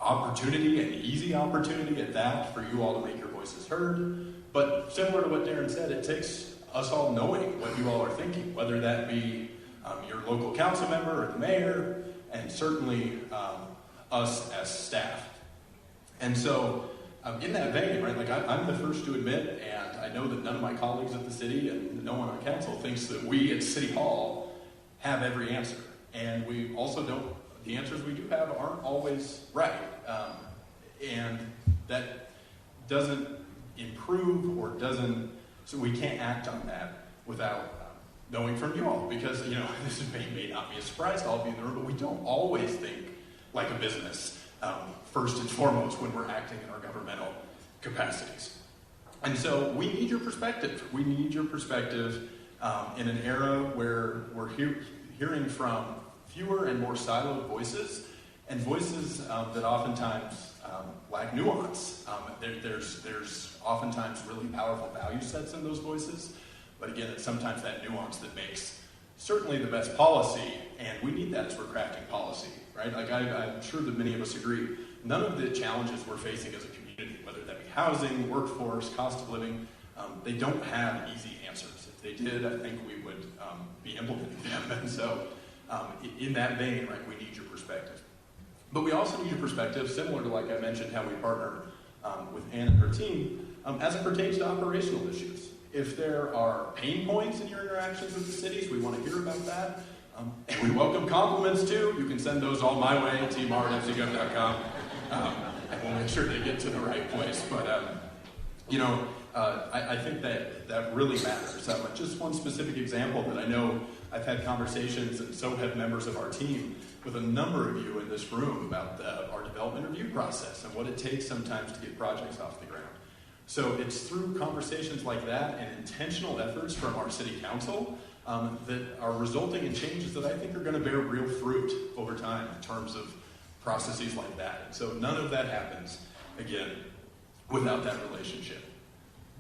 opportunity, and easy opportunity at that, for you all to make your voices heard. But similar to what Darin said, it takes us all knowing what you all are thinking, whether that be your local council member or the mayor, and certainly us as staff. And so in that vein, right, I'm the first to admit, and I know that none of my colleagues at the city and no one on council thinks that we at City Hall have every answer. And we also don't, the answers we do have aren't always right. And that doesn't improve or doesn't, so we can't act on that without knowing from you all, because, this may not be a surprise to all of you in the room, but we don't always think like a business, first and foremost, when we're acting in our governmental capacities. And so we need your perspective. We need your perspective in an era where we're hearing from fewer and more siloed voices, and voices that oftentimes lack nuance. There's oftentimes really powerful value sets in those voices, but again, it's sometimes that nuance that makes certainly the best policy, and we need that as we're crafting policy, right? I'm sure that many of us agree, none of the challenges we're facing as a community, whether that be housing, workforce, cost of living, they don't have easy answers. If they did, I think we would be implementing them. And so in that vein, right, we need your perspective. But we also need your perspective, similar to, like I mentioned, how we partner with Ann and her team, as it pertains to operational issues. If there are pain points in your interactions with the cities, we want to hear about that. And we welcome compliments too. You can send those all my way at tmar@fcgov.com, and we'll make sure they get to the right place. But I think that really matters. Just one specific example that I know I've had conversations, and so have members of our team, with a number of you in this room about our development review process and what it takes sometimes to get projects off the ground. So it's through conversations like that and intentional efforts from our city council that are resulting in changes that I think are going to bear real fruit over time in terms of processes like that. And so none of that happens, again, without that relationship.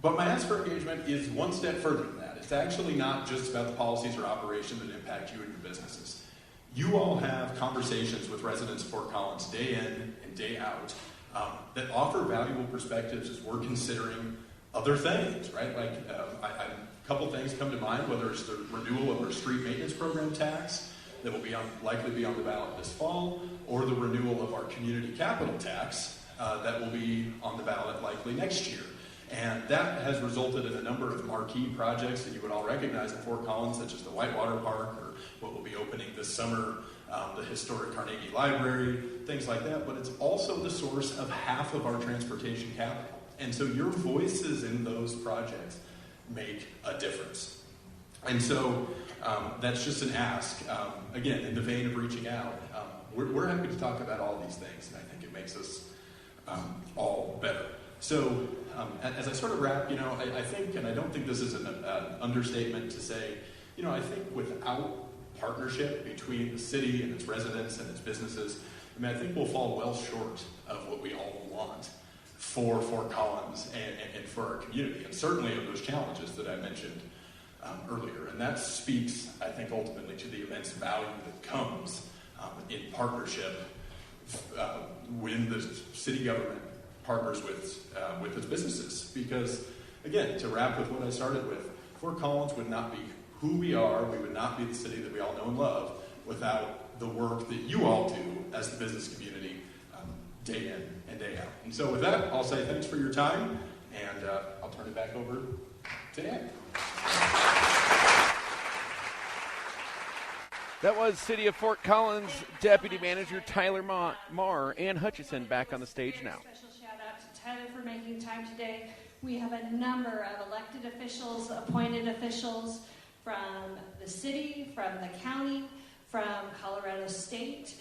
But my ask for engagement is one step further than that. It's actually not just about the policies or operations that impact you and your businesses. You all have conversations with residents of Fort Collins day in and day out that offer valuable perspectives as we're considering other things, right? A couple things come to mind, whether it's the renewal of our street maintenance program tax that will likely be on the ballot this fall, or the renewal of our community capital tax that will be on the ballot likely next year. And that has resulted in a number of marquee projects that you would all recognize in Fort Collins, such as the Whitewater Park, or what will be opening this summer, the historic Carnegie Library, things like that. But it's also the source of half of our transportation capital. And so your voices in those projects make a difference. And so that's just an ask. Again, in the vein of reaching out, we're happy to talk about all these things, and I think it makes us all better. So as I sort of wrap, I think, and I don't think this is an understatement to say, I think without partnership between the city and its residents and its businesses, I think we'll fall well short of what we all want for Fort Collins and for our community, and certainly of those challenges that I mentioned earlier. And that speaks, I think, ultimately to the immense value that comes in partnership when the city government partners with its businesses. Because, again, to wrap with what I started with, Fort Collins would not be who we are, we would not be the city that we all know and love without the work that you all do as the business community day in and day out. And so with that, I'll say thanks for your time, and I'll turn it back over to Dan. That was City of Fort Collins Deputy Manager Tyler Marr and Hutchison back on the stage now. Special shout out to Tyler for making time today. We have a number of elected officials, appointed officials from the city, from the county, from Colorado State.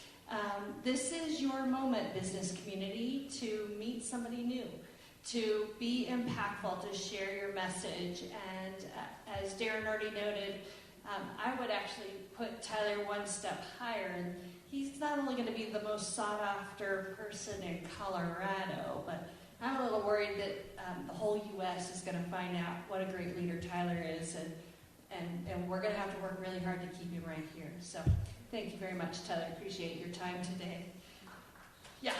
This is your moment, business community, to meet somebody new, to be impactful, to share your message. And as Darin already noted, I would actually put Tyler one step higher. And he's not only going to be the most sought-after person in Colorado, but I'm a little worried that the whole U.S. is going to find out what a great leader Tyler is, and we're going to have to work really hard to keep him right here. So thank you very much, Tyler. Appreciate your time today. Yeah.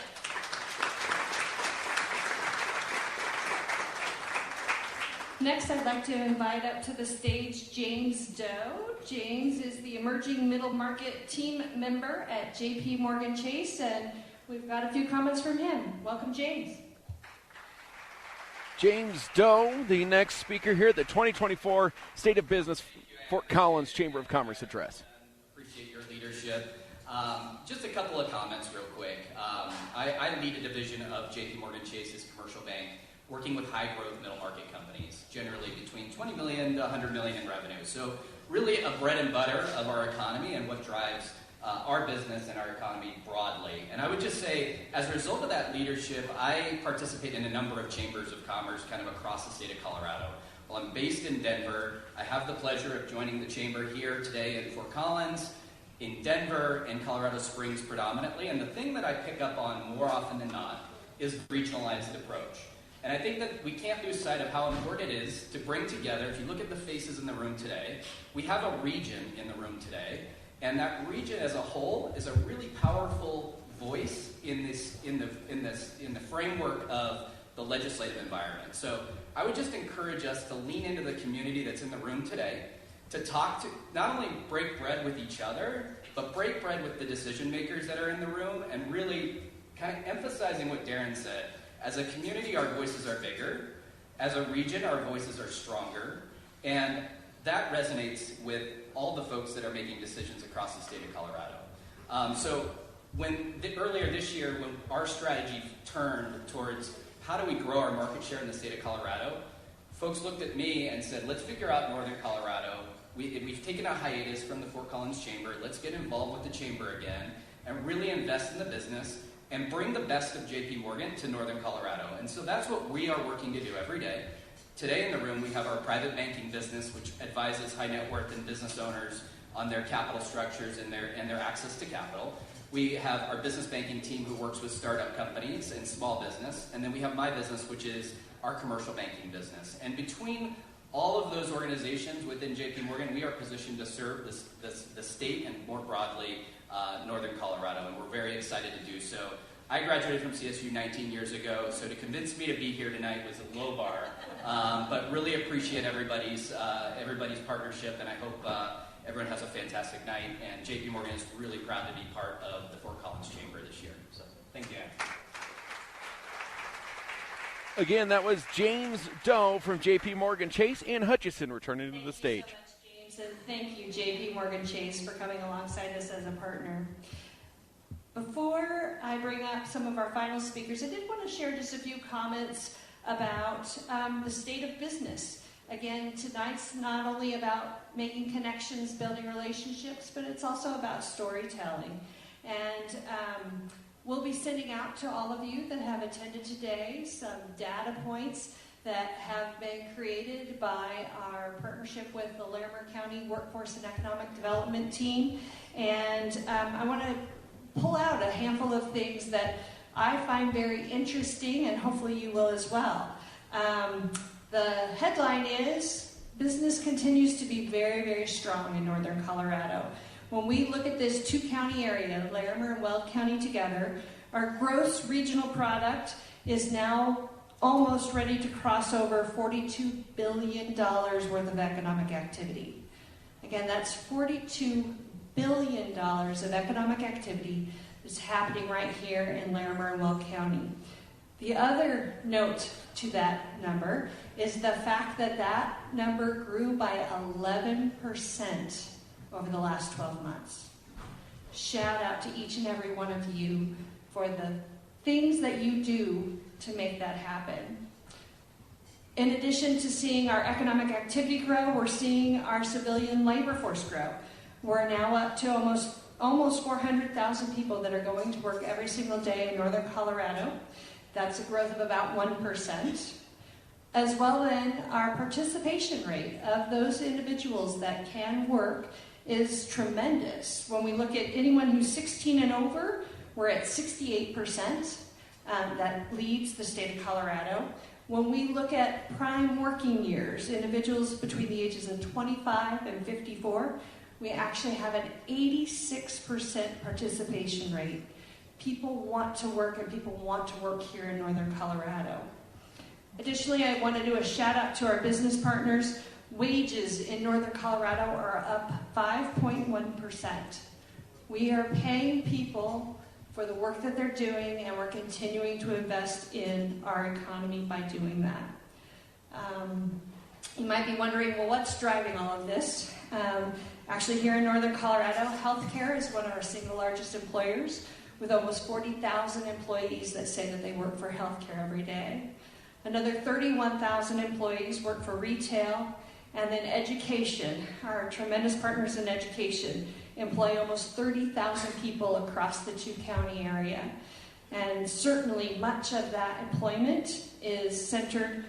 Next, I'd like to invite up to the stage James Doe. James is the emerging middle market team member at JP Morgan Chase, and we've got a few comments from him. Welcome, James. James Doe, the next speaker here at the 2024 State of Business Fort Collins Chamber of Commerce Address. Appreciate your leadership. Just a couple of comments real quick. I lead a division of JP Morgan Chase's commercial bank, working with high-growth middle market companies, generally between $20 million to $100 million in revenue. So really a bread and butter of our economy and what drives our business and our economy broadly. And I would just say, as a result of that leadership, I participate in a number of chambers of commerce kind of across the state of Colorado. Well, I'm based in Denver. I have the pleasure of joining the chamber here today in Fort Collins, in Denver, and Colorado Springs predominantly. And the thing that I pick up on more often than not is the regionalized approach. And I think that we can't lose sight of how important it is to bring together, if you look at the faces in the room today, we have a region in the room today, and that region as a whole is a really powerful voice in the framework of the legislative environment. So I would just encourage us to lean into the community that's in the room today, to talk to, not only break bread with each other, but break bread with the decision makers that are in the room, and really kind of emphasizing what Darin said. As a community, our voices are bigger. As a region, our voices are stronger. And that resonates with all the folks that are making decisions across the state of Colorado. So earlier this year, when our strategy turned towards how do we grow our market share in the state of Colorado, folks looked at me and said, let's figure out Northern Colorado. We've taken a hiatus from the Fort Collins Chamber. Let's get involved with the chamber again and really invest in the business and bring the best of JP Morgan to Northern Colorado. And so that's what we are working to do every day. Today in the room, we have our private banking business, which advises high net worth and business owners on their capital structures and their access to capital. We have our business banking team who works with startup companies and small business. And then we have my business, which is our commercial banking business. And between all of those organizations within JP Morgan, we are positioned to serve the state and more broadly Northern Colorado, and we're very excited to do so. I graduated from CSU 19 years ago, so to convince me to be here tonight was a low bar, but really appreciate everybody's partnership, and I hope everyone has a fantastic night, and JP Morgan is really proud to be part of the Fort Collins Chamber this year. So thank you. Again, that was James Doe from JP Morgan Chase and Hutchison returning to the stage. And thank you, JP Morgan Chase, for coming alongside us as a partner. Before I bring up some of our final speakers, I did want to share just a few comments about the state of business. Again, tonight's not only about making connections, building relationships, but it's also about storytelling. And we'll be sending out to all of you that have attended today some data points that have been created by our partnership with the Larimer County Workforce and Economic Development Team. And I want to pull out a handful of things that I find very interesting, and hopefully you will as well. The headline is, business continues to be very, very strong in Northern Colorado. When we look at this two-county area, Larimer and Welch County together, our gross regional product is now almost ready to cross over $42 billion worth of economic activity. Again, that's $42 billion of economic activity that's happening right here in Larimer and Welch County. The other note to that number is the fact that that number grew by 11% over the last 12 months. Shout out to each and every one of you for the things that you do to make that happen. In addition to seeing our economic activity grow, we're seeing our civilian labor force grow. We're now up to almost 400,000 people that are going to work every single day in northern Colorado. That's a growth of about 1%. As well, then, our participation rate of those individuals that can work is tremendous. When we look at anyone who's 16 and over, we're at 68%. That leads the state of Colorado. When we look at prime working years, individuals between the ages of 25 and 54, we actually have an 86% participation rate. People want to work, and people want to work here in northern Colorado. Additionally, I want to do a shout out to our business partners. Wages in northern Colorado are up 5.1%. We are paying people for the work that they're doing, and we're continuing to invest in our economy by doing that. You might be wondering, well, what's driving all of this? Actually, here in northern Colorado, healthcare is one of our single largest employers, with almost 40,000 employees that say that they work for healthcare every day. Another 31,000 employees work for retail, and then education. Our tremendous partners in education employ almost 30,000 people across the two-county area. And certainly much of that employment is centered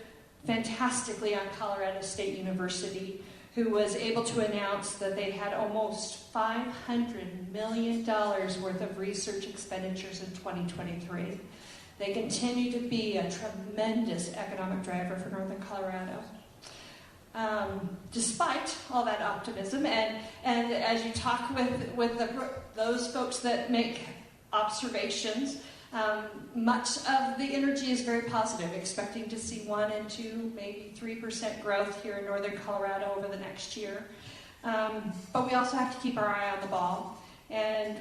fantastically on Colorado State University, who was able to announce that they had almost $500 million worth of research expenditures in 2023. They continue to be a tremendous economic driver for northern Colorado. Despite all that optimism, and as you talk with those folks that make observations, much of the energy is very positive, expecting to see 1 and 2, maybe 3% growth here in northern Colorado over the next year. But we also have to keep our eye on the ball. And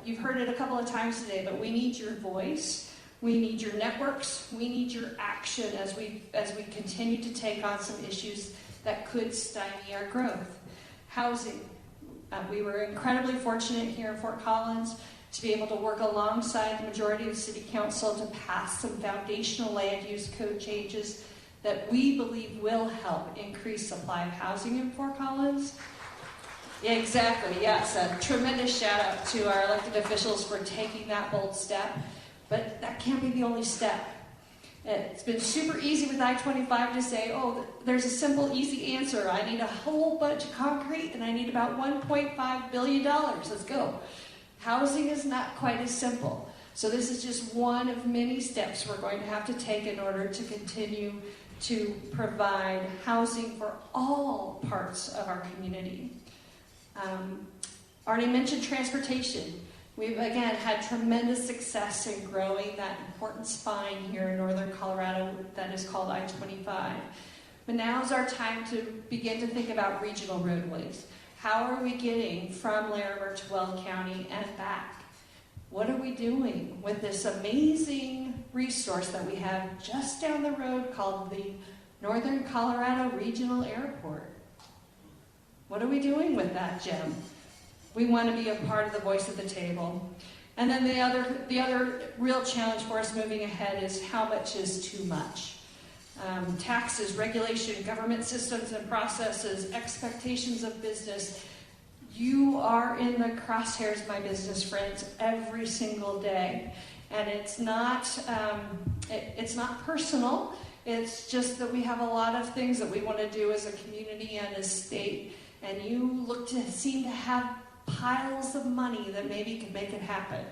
you've heard it a couple of times today, but we need your voice. We need your networks. We need your action as we continue to take on some issues that could stymie our growth. Housing. We were incredibly fortunate here in Fort Collins to be able to work alongside the majority of the City Council to pass some foundational land use code changes that we believe will help increase supply of housing in Fort Collins. Yeah, exactly, yes. A tremendous shout out to our elected officials for taking that bold step. But that can't be the only step. It's been super easy with I-25 to say, oh, there's a simple, easy answer. I need a whole bunch of concrete, and I need about $1.5 billion. Let's go. Housing is not quite as simple. So this is just one of many steps we're going to have to take in order to continue to provide housing for all parts of our community. Already mentioned transportation. We've, again, had tremendous success in growing that important spine here in northern Colorado that is called I-25. But now's our time to begin to think about regional roadways. How are we getting from Larimer to Welch County and back? What are we doing with this amazing resource that we have just down the road called the Northern Colorado Regional Airport? What are we doing with that gem? We want to be a part of the voice at the table. And then the other real challenge for us moving ahead is how much is too much. Taxes, regulation, government systems and processes, expectations of business. You are in the crosshairs, my business friends, every single day. And it's not personal. It's just that we have a lot of things that we want to do as a community and a state. And you seem to have piles of money that maybe can make it happen.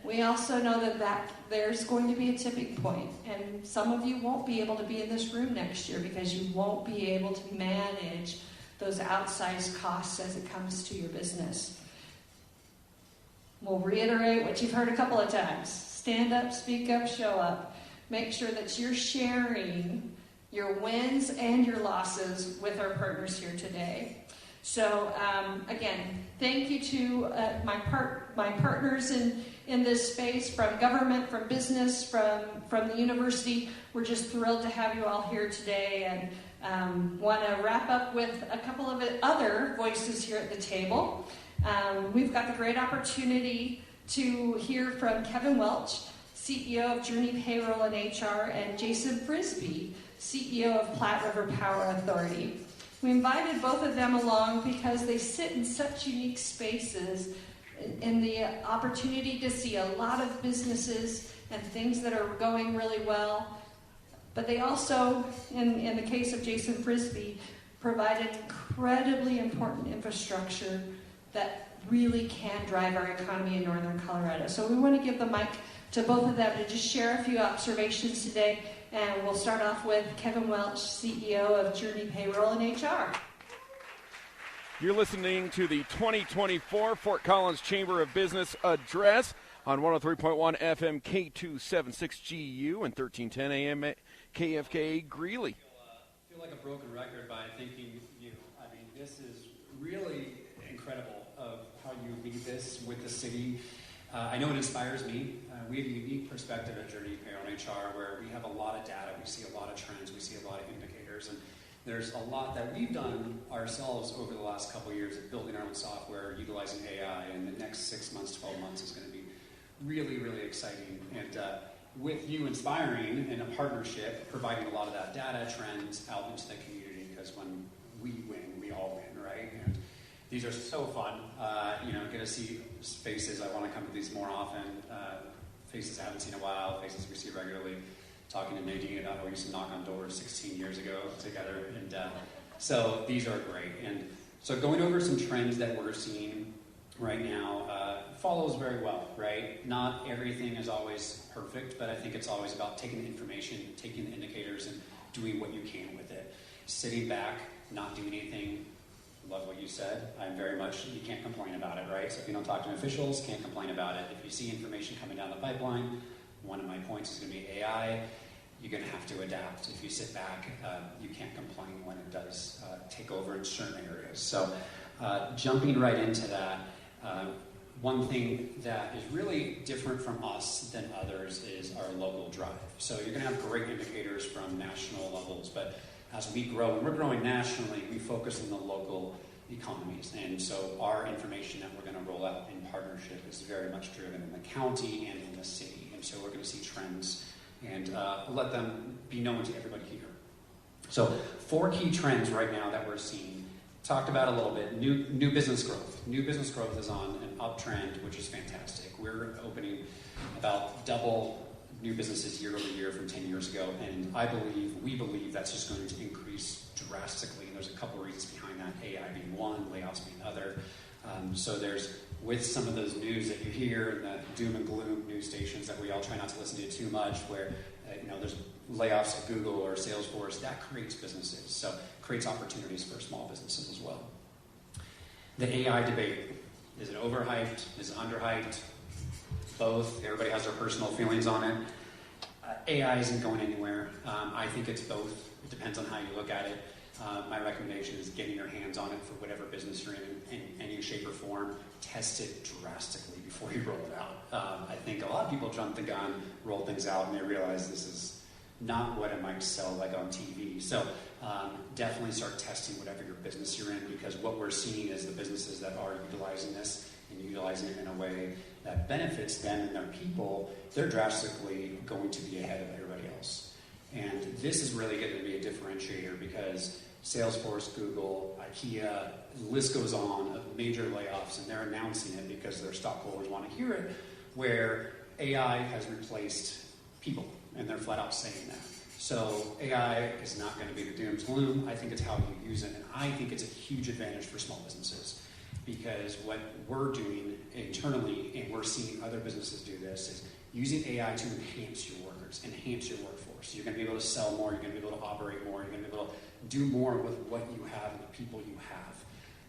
We also know that there's going to be a tipping point, and some of you won't be able to be in this room next year because you won't be able to manage those outsized costs as it comes to your business. We'll reiterate what you've heard a couple of times. stand up, speak up, show up. Make sure that you're sharing your wins and your losses with our partners here today. So again, thank you to my partners in this space, from government, from business, from the university. We're just thrilled to have you all here today, and want to wrap up with a couple of other voices here at the table. We've got the great opportunity to hear from Kevin Welch, CEO of Journey Payroll and HR, and Jason Frisbee, CEO of Platte River Power Authority. We invited both of them along because they sit in such unique spaces, and the opportunity to see a lot of businesses and things that are going really well. But they also, in the case of Jason Frisbee, provided incredibly important infrastructure that really can drive our economy in northern Colorado. So we want to give the mic to both of them to just share a few observations today. And we'll start off with Kevin Welch, CEO of Journey Payroll and HR. You're listening to the 2024 Fort Collins Chamber of Business Address on 103.1 FM K276GU and 1310 AM KFK Greeley. I feel like a broken record by thanking you. I mean, this is really incredible of how you lead this with the city. I know it inspires me. We have a unique perspective at Journey Payroll and HR where we have a lot of data, we see a lot of trends, we see a lot of indicators, and there's a lot that we've done ourselves over the last couple of years of building our own software, utilizing AI, and the next 6 months, 12 months is going to be really, really exciting. And with you inspiring and a partnership, providing a lot of that data trends out into the community, because when we win, we all win, right? And these are so fun. Get to see faces. I want to come to these more often. Faces I haven't seen in a while, faces we see regularly. Talking to Nadine about how we used to knock on doors 16 years ago together. And so these are great. And so going over some trends that we're seeing right now follows very well, right? Not everything is always perfect, but I think it's always about taking the information, taking the indicators, and doing what you can with it. Sitting back, not doing anything. Love what you said. I'm very much, you can't complain about it, right? So if you don't talk to officials, can't complain about it. If you see information coming down the pipeline, one of my points is going to be AI. You're going to have to adapt. If you sit back, you can't complain when it does take over in certain areas. So jumping right into that, one thing that is really different from us than others is our local drive. So you're going to have great indicators from national levels, but as we grow, and we're growing nationally, we focus on the local economies. And so our information that we're going to roll out in partnership is very much driven in the county and in the city. And so we're going to see trends and let them be known to everybody here. So 4 key trends right now that we're seeing. Talked about a little bit. New business growth. New business growth is on an uptrend, which is fantastic. We're opening about double new businesses year over year from 10 years ago, and we believe that's just going to increase drastically. And there's a couple of reasons behind that. AI being one, layoffs being other. So there's, with some of those news that you hear in the doom and gloom news stations that we all try not to listen to too much, where there's layoffs at Google or Salesforce, that creates businesses. So creates opportunities for small businesses as well. The AI debate. Is it overhyped? Is it underhyped? Both. Everybody has their personal feelings on it. AI isn't going anywhere. I think it's both. It depends on how you look at it. My recommendation is getting your hands on it for whatever business you're in any shape or form. Test it drastically before you roll it out. I think a lot of people jump the gun, roll things out, and they realize this is not what it might sell like on TV. So definitely start testing whatever your business you're in, because what we're seeing is the businesses that are utilizing this and utilizing it in a way that benefits them and their people, they're drastically going to be ahead of everybody else. And this is really going to be a differentiator, because Salesforce, Google, IKEA, the list goes on of major layoffs, and they're announcing it because their stockholders want to hear it, where AI has replaced people, and they're flat out saying that. So AI is not going to be the doom and gloom. I think it's how you use it, and I think it's a huge advantage for small businesses, because what we're doing internally, and we're seeing other businesses do this, is using AI to enhance your workers, enhance your workforce. You're going to be able to sell more, you're going to be able to operate more, you're going to be able to do more with what you have and the people you have.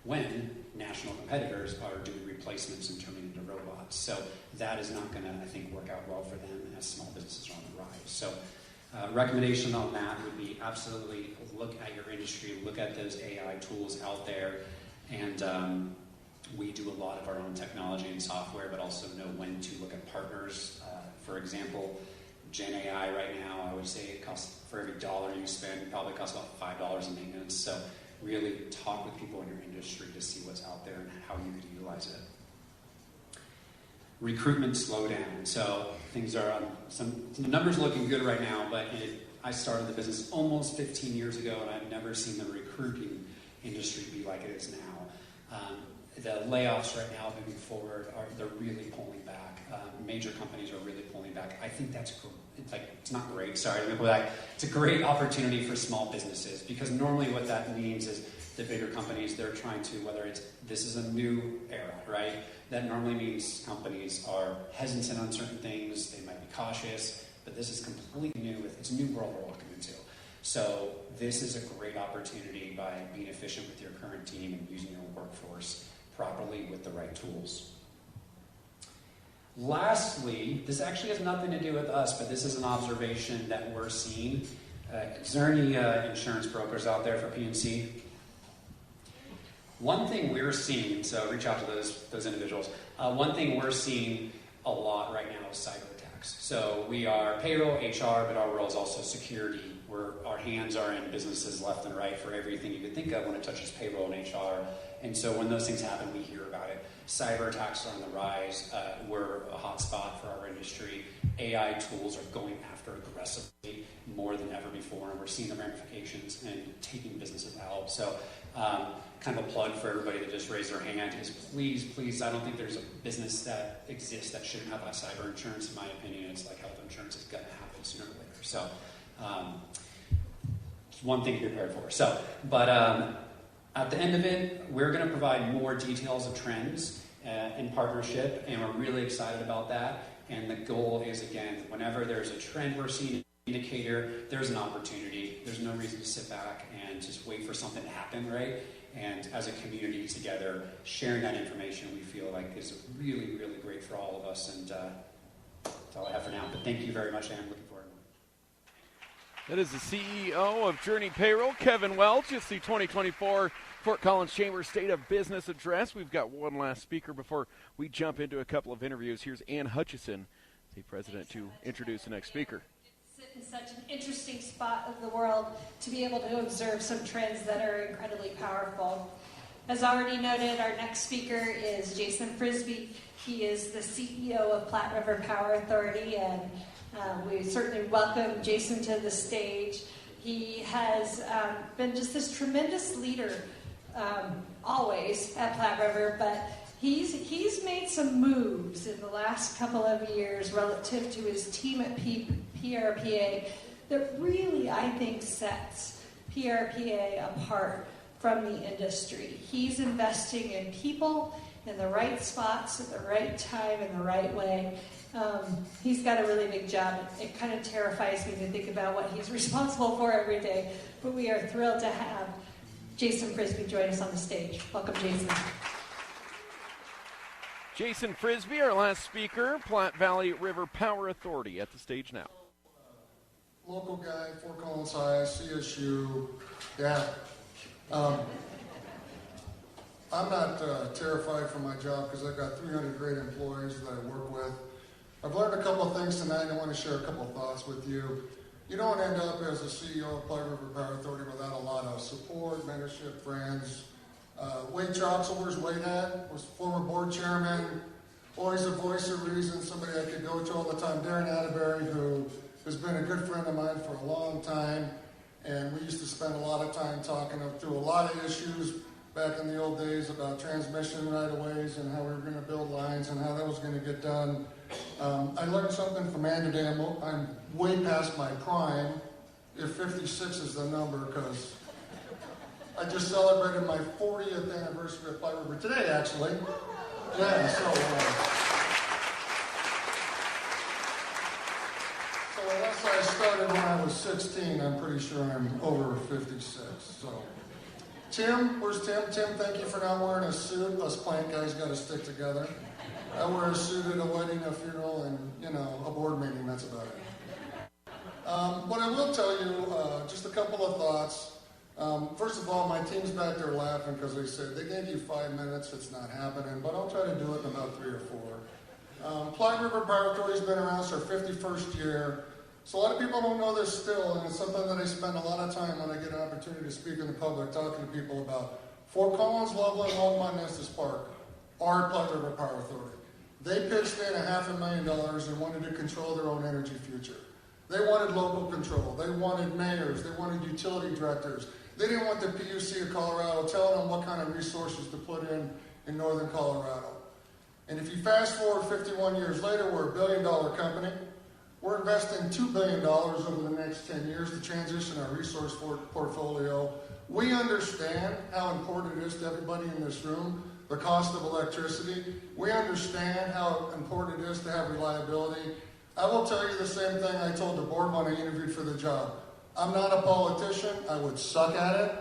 when national competitors are doing replacements and turning into robots. So that is not going to, I think, work out well for them as small businesses are on the rise. So recommendation on that would be absolutely look at your industry, look at those AI tools out there, and we do a lot of our own technology and software, but also know when to look at partners. For example, Gen AI right now, I would say it costs, for every dollar you spend, it probably costs about $5 in maintenance. So really talk with people in your industry to see what's out there and how you could utilize it. Recruitment slowdown. So things are, the numbers are looking good right now, but I started the business almost 15 years ago, and I've never seen the recruiting industry be like it is now. The layoffs right now moving forward, they're really pulling back. Major companies are really pulling back. I think that's it's not great, sorry to go back. It's a great opportunity for small businesses, because normally what that means is the bigger companies, they're trying to, this is a new era, right? That normally means companies are hesitant on certain things, they might be cautious, but this is completely new. It's a new world we're walking into. So this is a great opportunity by being efficient with your current team and using your workforce properly with the right tools. Lastly, this actually has nothing to do with us, but this is an observation that we're seeing. Is there any insurance brokers out there for PNC? One thing we're seeing, so reach out to those individuals. One thing we're seeing a lot right now is cyber attacks. So we are payroll, HR, but our role is also security, where our hands are in businesses left and right for everything you could think of when it touches payroll and HR. And so when those things happen, we hear about it. Cyber attacks are on the rise. We're a hot spot for our industry. AI tools are going after aggressively more than ever before, and we're seeing the ramifications and taking businesses out. So kind of a plug for everybody to just raise their hand is please, I don't think there's a business that exists that shouldn't have cyber insurance. In my opinion, it's like health insurance is going to happen sooner or later. So it's one thing to be prepared for. So, but at the end of it, we're going to provide more details of trends in partnership, and we're really excited about that. And the goal is, again, whenever there's a trend we're seeing, an indicator, there's an opportunity. There's no reason to sit back and just wait for something to happen, right? And as a community together, sharing that information, we feel like is really, really great for all of us. And that's all I have for now. But thank you very much, and I'm looking forward to it. That is the CEO of Journey Payroll, Kevin Welch. It's the 2024 Fort Collins Chamber State of Business Address. We've got one last speaker before we jump into a couple of interviews. Here's Ann Hutchison, the president, to introduce the next speaker. Sit in such an interesting spot of the world to be able to observe some trends that are incredibly powerful. As already noted, our next speaker is Jason Frisbee. He is the CEO of Platte River Power Authority, and we certainly welcome Jason to the stage. He has been just this tremendous leader always at Platte River, but he's made some moves in the last couple of years relative to his team at PRPA that really, I think, sets PRPA apart from the industry. He's investing in people in the right spots at the right time in the right way. He's got a really big job. It kind of terrifies me to think about what he's responsible for every day, but we are thrilled to have Jason Frisbee join us on the stage. Welcome, Jason. Jason Frisbee, our last speaker, Platte Valley River Power Authority, at the stage now. Local guy, Fort Collins High, CSU. Yeah. I'm not terrified for my job because I've got 300 great employees that I work with. I've learned a couple of things tonight, and I want to share a couple of thoughts with you. You don't end up as a CEO of Platte River Power Authority without a lot of support, mentorship, friends. Wade Troxelber's Wade had, was former board chairman, always a voice of reason, somebody I could go to all the time. Darin, who has been a good friend of mine for a long time, and we used to spend a lot of time talking through a lot of issues back in the old days about transmission right-of-ways and how we were going to build lines and how that was going to get done. I learned something from Ann today. I'm way past my prime, if 56 is the number, because I just celebrated my 40th anniversary at Platte River today, actually. Yeah, so unless I started when I was 16, I'm pretty sure I'm over 56. So Tim, where's Tim? Tim, thank you for not wearing a suit. Us plant guys got to stick together. I wear a suit at a wedding, a funeral, and, a board meeting. That's about it. But I will tell you just a couple of thoughts. First of all, my team's back there laughing because they said they gave you 5 minutes. It's not happening, but I'll try to do it in about 3 or 4. Platte River Power Authority's been around since our 51st year. So a lot of people don't know this still, and it's something that I spend a lot of time when I get an opportunity to speak in the public, talking to people about. Fort Collins, Loveland, Longmont, Estes Park are Platte River Power Authority. They pitched in $500,000 and wanted to control their own energy future. They wanted local control. They wanted mayors. They wanted utility directors. They didn't want the PUC of Colorado telling them what kind of resources to put in northern Colorado. And if you fast forward 51 years later, we're a $1 billion company. We're investing $2 billion over the next 10 years to transition our resource portfolio. We understand how important it is to everybody in this room, the cost of electricity. We understand how important it is to have reliability. I will tell you the same thing I told the board when I interviewed for the job. I'm not a politician. I would suck at it.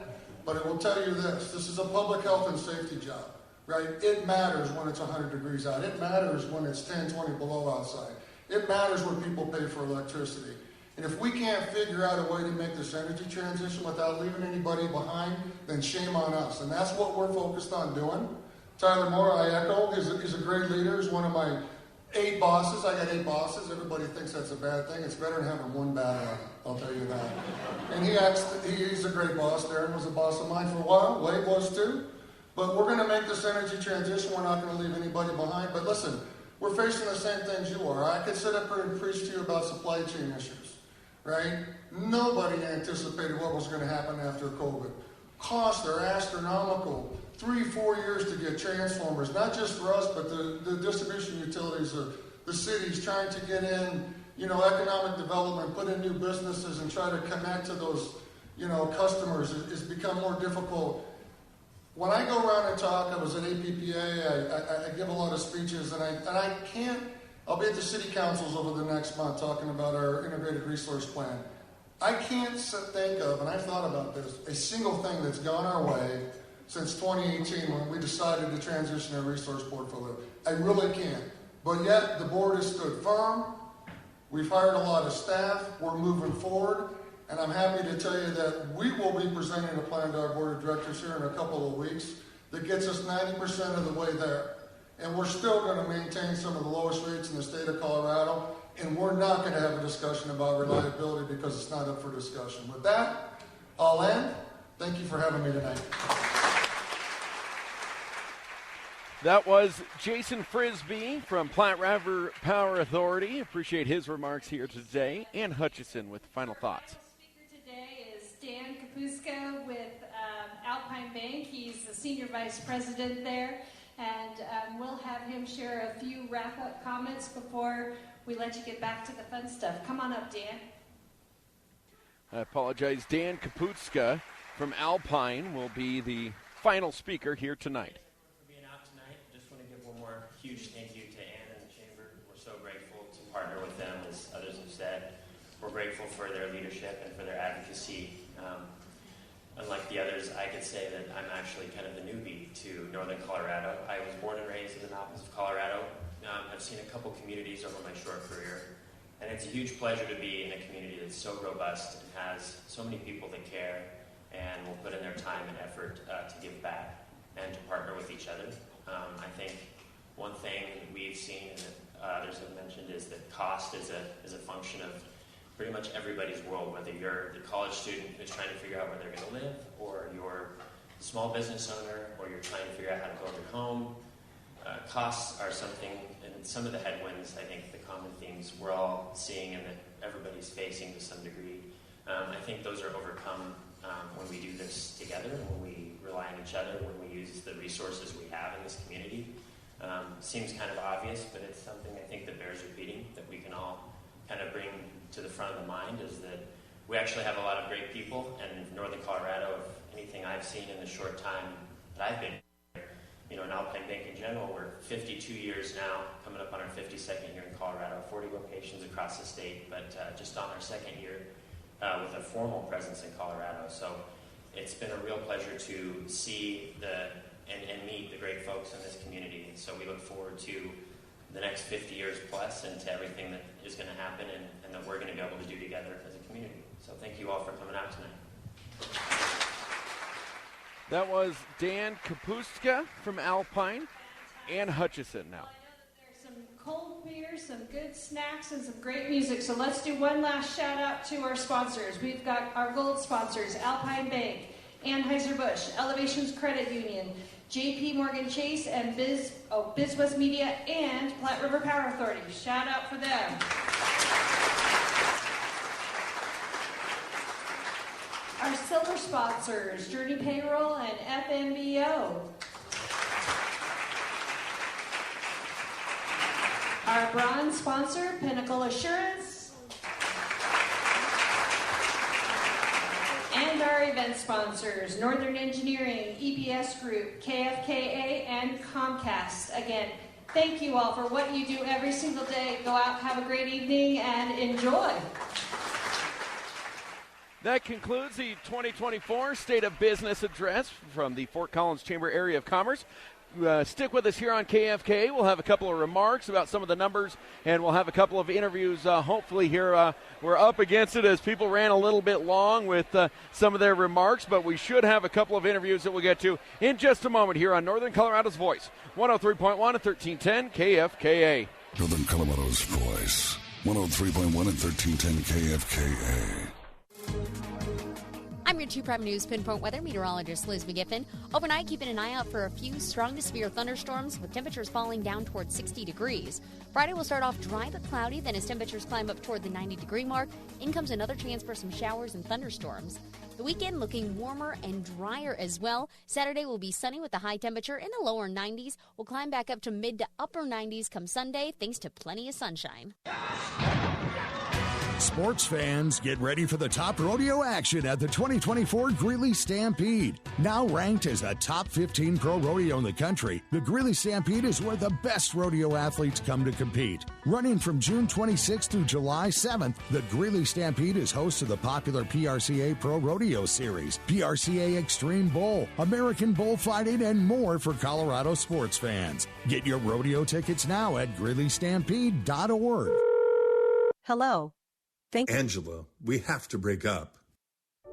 But I will tell you this. This is a public health and safety job, right? It matters when it's 100 degrees out. It matters when it's 10, 20 below outside. It matters when people pay for electricity. And if we can't figure out a way to make this energy transition without leaving anybody behind, then shame on us. And that's what we're focused on doing. Tyler Moore, I echo, is a great leader. He's one of my 8 bosses. I got 8 bosses. Everybody thinks that's a bad thing. It's better than having one bad one, I'll tell you that. And he's a great boss. Darin was a boss of mine for a while. Wade was too. But we're going to make this energy transition. We're not going to leave anybody behind. But listen, we're facing the same things you are. I could sit up here and preach to you about supply chain issues, right? Nobody anticipated what was going to happen after COVID. Costs are astronomical. 3-4 years to get transformers, not just for us, but the distribution utilities, the cities trying to get in, economic development, put in new businesses and try to connect to those, customers has become more difficult. When I go around and talk, I was at APPA, I give a lot of speeches, and I can't, I'll be at the city councils over the next month talking about our integrated resource plan. I can't think of, and I've thought about this, a single thing that's gone our way since 2018 when we decided to transition our resource portfolio. I really can't. But yet, the board has stood firm. We've hired a lot of staff. We're moving forward. And I'm happy to tell you that we will be presenting a plan to our board of directors here in a couple of weeks that gets us 90% of the way there. And we're still going to maintain some of the lowest rates in the state of Colorado. And we're not going to have a discussion about reliability because it's not up for discussion. With that, I'll end. Thank you for having me tonight. That was Jason Frisbee from Platte River Power Authority. Appreciate his remarks here today. And Hutchison with final thoughts. Today is Dan Kapustka with Alpine Bank. He's the Senior Vice President there. And we'll have him share a few wrap-up comments before we let you get back to the fun stuff. Come on up, Dan. I apologize. Dan Kapustka from Alpine will be the final speaker here tonight. Huge thank you to Ann and the Chamber. We're so grateful to partner with them, as others have said. We're grateful for their leadership and for their advocacy. Unlike the others, I could say that I'm actually kind of the newbie to Northern Colorado. I was born and raised in the mountains of Colorado. I've seen a couple communities over my short career, and it's a huge pleasure to be in a community that's so robust and has so many people that care and will put in their time and effort to give back and to partner with each other. I think one thing that we've seen and that others have mentioned is that cost is a function of pretty much everybody's world, whether you're the college student who's trying to figure out where they're going to live, or you're a small business owner, or you're trying to figure out how to build your home. Costs are something, and some of the headwinds, I think the common themes we're all seeing and that everybody's facing to some degree. I think those are overcome when we do this together, when we rely on each other, when we use the resources we have in this community. Seems kind of obvious, but it's something I think that bears repeating, that we can all kind of bring to the front of the mind, is that we actually have a lot of great people, and Northern Colorado, if anything I've seen in the short time that I've been here, in Alpine Bank in general, we're 52 years now, coming up on our 52nd year in Colorado, 40 locations across the state, but just on our second year with a formal presence in Colorado. So it's been a real pleasure to see and meet the great folks in this community. And so we look forward to the next 50 years plus and to everything that is going to happen and that we're going to be able to do together as a community. So thank you all for coming out tonight. That was Dan Kapustka from Alpine and Hutchison now. Some cold beer, some good snacks, and some great music. So let's do one last shout out to our sponsors. We've got our gold sponsors, Alpine Bank, Anheuser-Busch, Elevations Credit Union, JP Morgan Chase, and BizWest Media, and Platte River Power Authority. Shout out for them. Our silver sponsors, Journey Payroll and FMBO. Our bronze sponsor, Pinnacle Assurance. And our event sponsors, Northern Engineering, EBS Group, KFKA, and Comcast. Again, thank you all for what you do every single day. Go out, have a great evening, and enjoy. That concludes the 2024 State of Business Address from the Fort Collins Chamber Area of Commerce. Stick with us here on KFK. We'll have a couple of remarks about some of the numbers, and we'll have a couple of interviews hopefully here. We're up against it as people ran a little bit long with some of their remarks, but we should have a couple of interviews that we'll get to in just a moment here on Northern Colorado's Voice, 103.1 and 1310 KFKA. Northern Colorado's Voice, 103.1 and 1310 KFKA. I'm your 2 Prime News Pinpoint weather meteorologist Liz McGiffin. Overnight, keeping an eye out for a few strong to severe thunderstorms with temperatures falling down toward 60 degrees. Friday will start off dry but cloudy, then as temperatures climb up toward the 90-degree mark, in comes another chance for some showers and thunderstorms. The weekend looking warmer and drier as well. Saturday will be sunny with a high temperature in the lower 90s. We'll climb back up to mid to upper 90s come Sunday thanks to plenty of sunshine. Sports fans, get ready for the top rodeo action at the 2024 Greeley Stampede. Now ranked as a top 15 pro rodeo in the country, the Greeley Stampede is where the best rodeo athletes come to compete. Running from June 26th through July 7th, the Greeley Stampede is host to the popular PRCA Pro Rodeo Series, PRCA Extreme Bull, American Bullfighting, and more for Colorado sports fans. Get your rodeo tickets now at GreeleyStampede.org. Hello. Angela, we have to break up.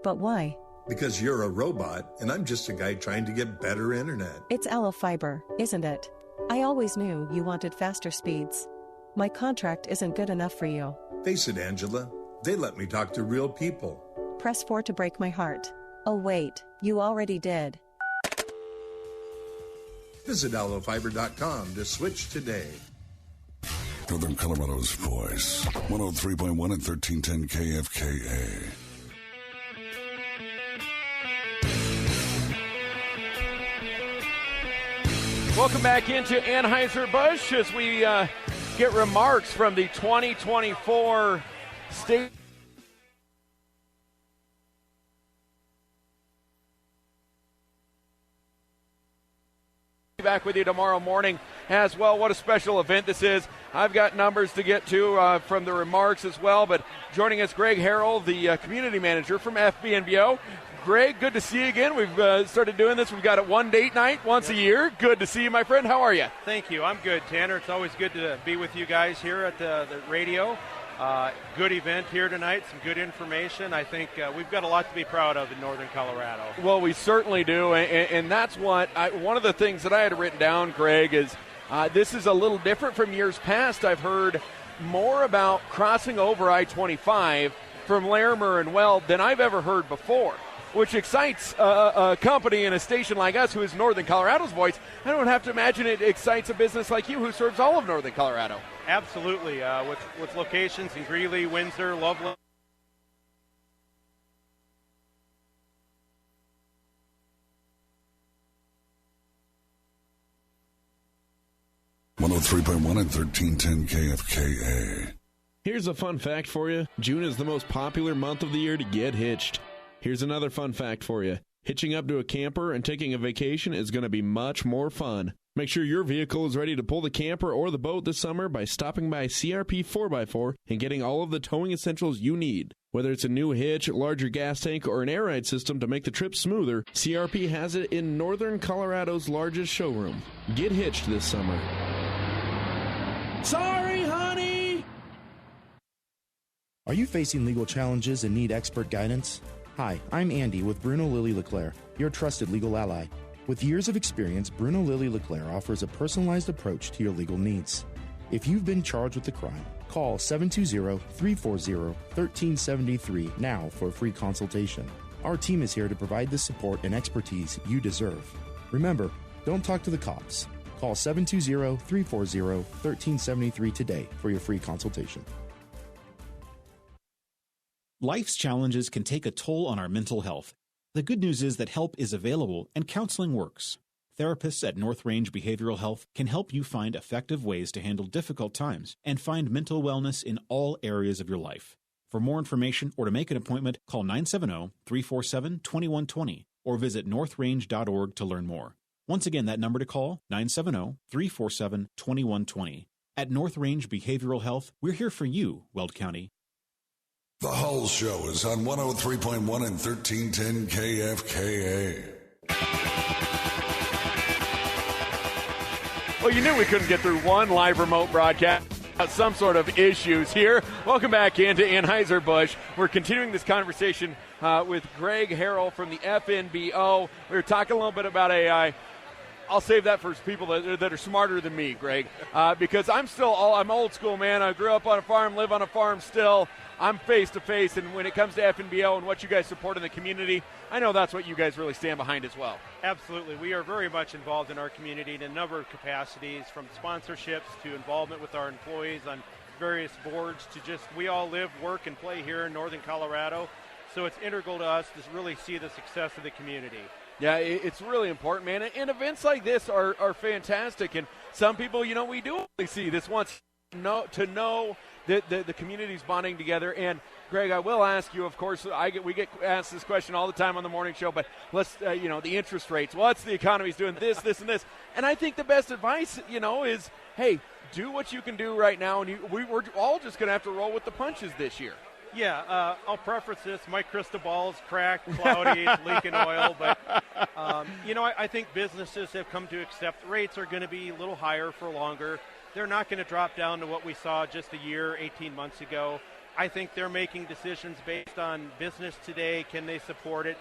But why? Because you're a robot, and I'm just a guy trying to get better internet. It's Allo Fiber, isn't it? I always knew you wanted faster speeds. My contract isn't good enough for you. Face it, Angela. They let me talk to real people. Press 4 to break my heart. Oh wait, you already did. Visit allofiber.com to switch today. Northern Colorado's Voice, 103.1 and 1310 KFKA. Welcome back into Anheuser-Busch as we get remarks from the 2024 State. Back with you tomorrow morning as well. What a special event this is. I've got numbers to get to from the remarks as well, but joining us, Greg Harrell, the community manager from FBNBO. Greg, good to see you again. We've started doing this. We've got a one date night once a year. Good to see you, my friend. How are you? Thank you. I'm good, Tanner. It's always good to be with you guys here at the radio. Good event here tonight, some good information. I think we've got a lot to be proud of in Northern Colorado. Well, we certainly do, and that's what one of the things that I had written down, Greg, is this is a little different from years past. I've heard more about crossing over I-25 from Larimer and Weld than I've ever heard before, which excites a company and a station like us who is Northern Colorado's Voice. I don't have to imagine it excites a business like you who serves all of Northern Colorado. Absolutely, with locations in Greeley, Windsor, Loveland. .103.1 and 1310 KFKA. Here's a fun fact for you. June is the most popular month of the year to get hitched. Here's another fun fact for you. Hitching up to a camper and taking a vacation is going to be much more fun. Make sure your vehicle is ready to pull the camper or the boat this summer by stopping by CRP 4x4 and getting all of the towing essentials you need. Whether it's a new hitch, larger gas tank, or an air ride system to make the trip smoother, CRP has it in Northern Colorado's largest showroom. Get hitched this summer. Sorry, honey! Are you facing legal challenges and need expert guidance? Hi, I'm Andy with Bruno Lilly LeClaire, your trusted legal ally. With years of experience, Bruno Lilly LeClaire offers a personalized approach to your legal needs. If you've been charged with a crime, call 720-340-1373 now for a free consultation. Our team is here to provide the support and expertise you deserve. Remember, don't talk to the cops. Call 720-340-1373 today for your free consultation. Life's challenges can take a toll on our mental health. The good news is that help is available and counseling works. Therapists at North Range Behavioral Health can help you find effective ways to handle difficult times and find mental wellness in all areas of your life. For more information or to make an appointment, call 970-347-2120 or visit northrange.org to learn more. Once again, that number to call, 970-347-2120. At North Range Behavioral Health, we're here for you, Weld County. The Hull Show is on 103.1 and 1310 KFKA. Well, you knew we couldn't get through one live remote broadcast. Some sort of issues here. Welcome back into Anheuser-Busch. We're continuing this conversation with Greg Harrell from the FNBO. We were talking a little bit about AI. I'll save that for people that are smarter than me, Greg, because I'm old school, man. I grew up on a farm, live on a farm still. I'm face-to-face, and when it comes to FNBO and what you guys support in the community, I know that's what you guys really stand behind as well. Absolutely. We are very much involved in our community in a number of capacities, from sponsorships to involvement with our employees on various boards to just we all live, work, and play here in Northern Colorado. So it's integral to us to really see the success of the community. Yeah, it's really important, man. And events like this are fantastic. And some people, we do only see this once to know that the community's bonding together. And, Greg, I will ask you, of course, we get asked this question all the time on the morning show, but let's, the interest rates. What's the economy's doing this, and this. And I think the best advice, is, hey, do what you can do right now. And we're all just going to have to roll with the punches this year. Yeah, I'll preface this. My crystal ball's cracked, cloudy, it's leaking oil. But, I think businesses have come to accept rates are going to be a little higher for longer. They're not going to drop down to what we saw just a year, 18 months ago. I think they're making decisions based on business today. Can they support it?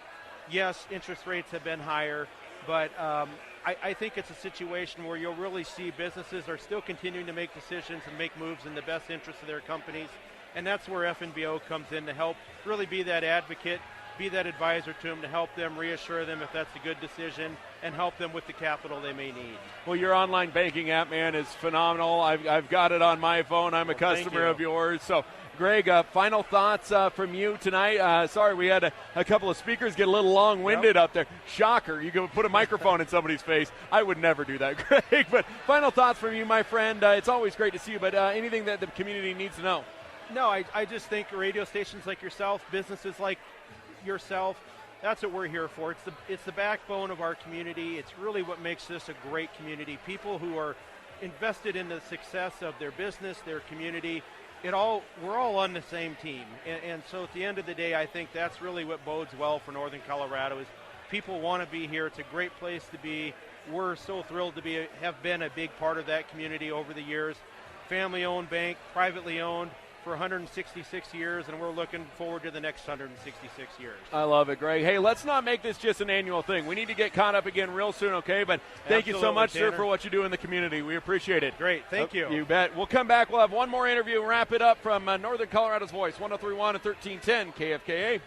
Yes, interest rates have been higher, but I think it's a situation where you'll really see businesses are still continuing to make decisions and make moves in the best interest of their companies. And that's where FNBO comes in to help really be that advocate, be that advisor to them, to help them, reassure them if that's a good decision, and help them with the capital they may need. Well, your online banking app, man, is phenomenal. I've got it on my phone. I'm a customer of yours. So, Greg, final thoughts from you tonight. Sorry, we had a couple of speakers get a little long-winded up there. Shocker. You can put a microphone in somebody's face. I would never do that, Greg. But final thoughts from you, my friend. It's always great to see you, but anything that the community needs to know? No, I just think radio stations like yourself, businesses like yourself, that's what we're here for. It's the backbone of our community. It's really what makes this a great community. People who are invested in the success of their business, their community, we're all on the same team. And so at the end of the day, I think that's really what bodes well for Northern Colorado is people want to be here. It's a great place to be. We're so thrilled to have been a big part of that community over the years. Family-owned bank, privately owned, for 166 years, and we're looking forward to the next 166 years. I love it, Greg. Hey, let's not make this just an annual thing. We need to get caught up again real soon, okay? But thank you so much, sir, for what you do in the community. We appreciate it. Great. Thank you. You bet. We'll come back. We'll have one more interview and wrap it up from Northern Colorado's Voice, 103.1 and 1310 KFKA.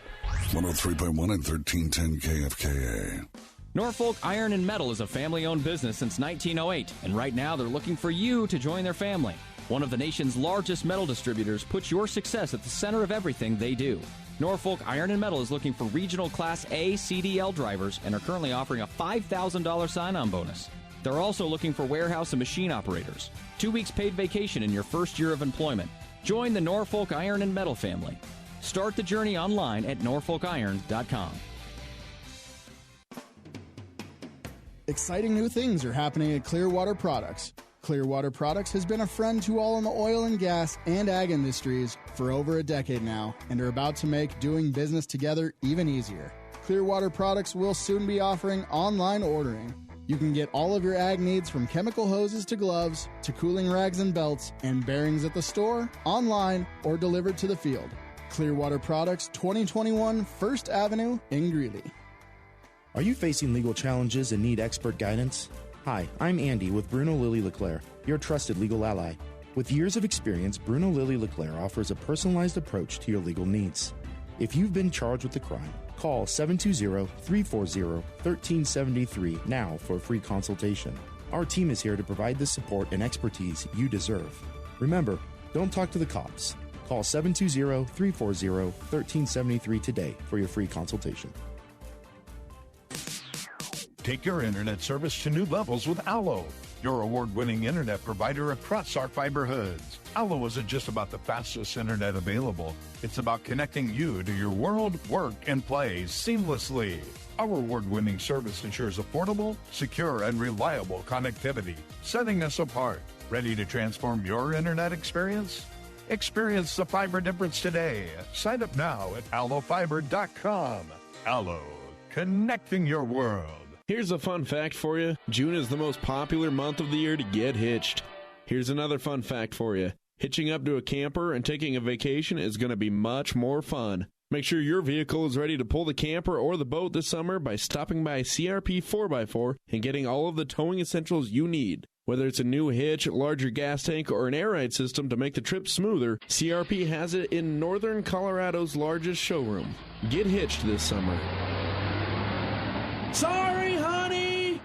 103.1 and 1310 KFKA. Norfolk Iron and Metal is a family-owned business since 1908, and right now they're looking for you to join their family. One of the nation's largest metal distributors puts your success at the center of everything they do. Norfolk Iron and Metal is looking for regional Class A CDL drivers and are currently offering a $5,000 sign-on bonus. They're also looking for warehouse and machine operators. 2 weeks paid vacation in your first year of employment. Join the Norfolk Iron and Metal family. Start the journey online at norfolkiron.com. Exciting new things are happening at Clearwater Products. Clearwater Products has been a friend to all in the oil and gas and ag industries for over a decade now and are about to make doing business together even easier. Clearwater Products will soon be offering online ordering. You can get all of your ag needs from chemical hoses to gloves to cooling rags and belts and bearings at the store, online, or delivered to the field. Clearwater Products, 2021 First Avenue in Greeley. Are you facing legal challenges and need expert guidance? Hi, I'm Andy with Bruno Lilly LeClaire, your trusted legal ally. With years of experience, Bruno Lilly LeClaire offers a personalized approach to your legal needs. If you've been charged with a crime, call 720-340-1373 now for a free consultation. Our team is here to provide the support and expertise you deserve. Remember, don't talk to the cops. Call 720-340-1373 today for your free consultation. Take your internet service to new levels with Allo, your award-winning internet provider across our fiber hoods. Allo isn't just about the fastest internet available. It's about connecting you to your world, work, and play seamlessly. Our award-winning service ensures affordable, secure, and reliable connectivity, setting us apart. Ready to transform your internet experience? Experience the fiber difference today. Sign up now at allofiber.com. Allo, connecting your world. Here's a fun fact for you. June is the most popular month of the year to get hitched. Here's another fun fact for you. Hitching up to a camper and taking a vacation is going to be much more fun. Make sure your vehicle is ready to pull the camper or the boat this summer by stopping by CRP 4x4 and getting all of the towing essentials you need. Whether it's a new hitch, larger gas tank, or an air ride system to make the trip smoother, CRP has it in Northern Colorado's largest showroom. Get hitched this summer. Sorry, honey!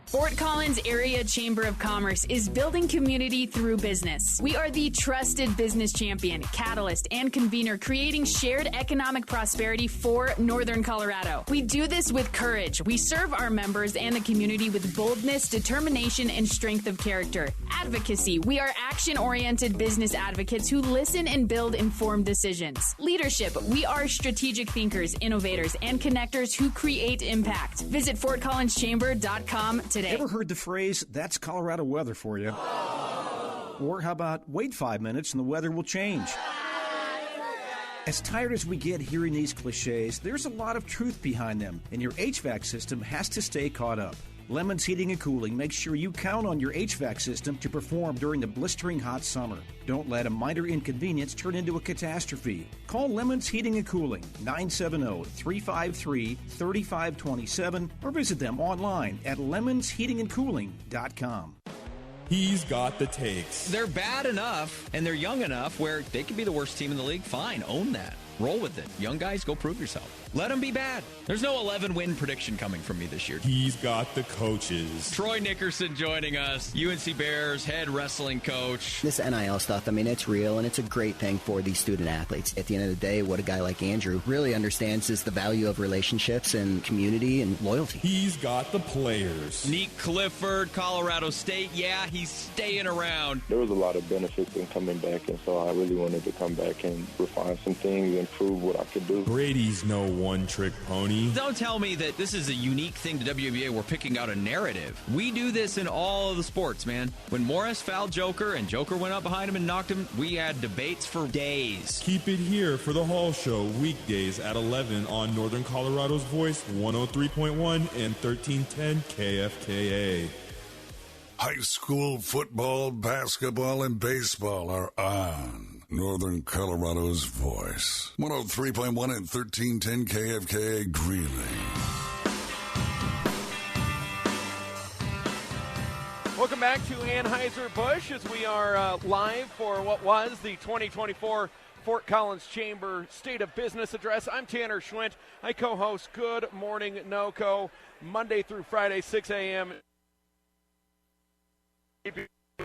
Fort Collins Area Chamber of Commerce is building community through business. We are the trusted business champion, catalyst, and convener creating shared economic prosperity for Northern Colorado. We do this with courage. We serve our members and the community with boldness, determination, and strength of character. Advocacy. We are action-oriented business advocates who listen and build informed decisions. Leadership. We are strategic thinkers, innovators, and connectors who create impact. Visit FortCollinsChamber.com today. Ever heard the phrase, that's Colorado weather for you? Or how about, wait 5 minutes and the weather will change? As tired as we get hearing these cliches, there's a lot of truth behind them, and your HVAC system has to stay caught up. Lemons Heating and Cooling makes sure you count on your HVAC system to perform during the blistering hot summer. Don't let a minor inconvenience turn into a catastrophe. Call Lemons Heating and Cooling, 970-353-3527, or visit them online at lemonsheatingandcooling.com. He's got the takes. They're bad enough, and they're young enough where they could be the worst team in the league. Fine, own that. Roll with it. Young guys, go prove yourself. Let them be bad. There's no 11-win prediction coming from me this year. He's got the coaches. Troy Nickerson joining us, UNC Bears head wrestling coach. This NIL stuff, I mean, it's real, and it's a great thing for these student athletes. At the end of the day, what a guy like Andrew really understands is the value of relationships and community and loyalty. He's got the players. Nick Clifford, Colorado State. Yeah, he's staying around. There was a lot of benefits in coming back, and so I really wanted to come back and refine some things and prove what I could do. Brady's no one-trick pony. Don't tell me that this is a unique thing to WNBA. We're picking out a narrative. We do this in all of the sports, man. When Morris fouled Joker and Joker went up behind him and knocked him, we had debates for days. Keep it here for the Hall Show, weekdays at 11 on Northern Colorado's Voice, 103.1 and 1310 KFKA. High school football, basketball, and baseball are on Northern Colorado's Voice. 103.1 and 1310 KFKA Greeley. Welcome back to Anheuser-Busch as we are live for what was the 2024 Fort Collins Chamber State of Business Address. I'm Tanner Schwint. I co-host Good Morning NoCo Monday through Friday, 6 a.m.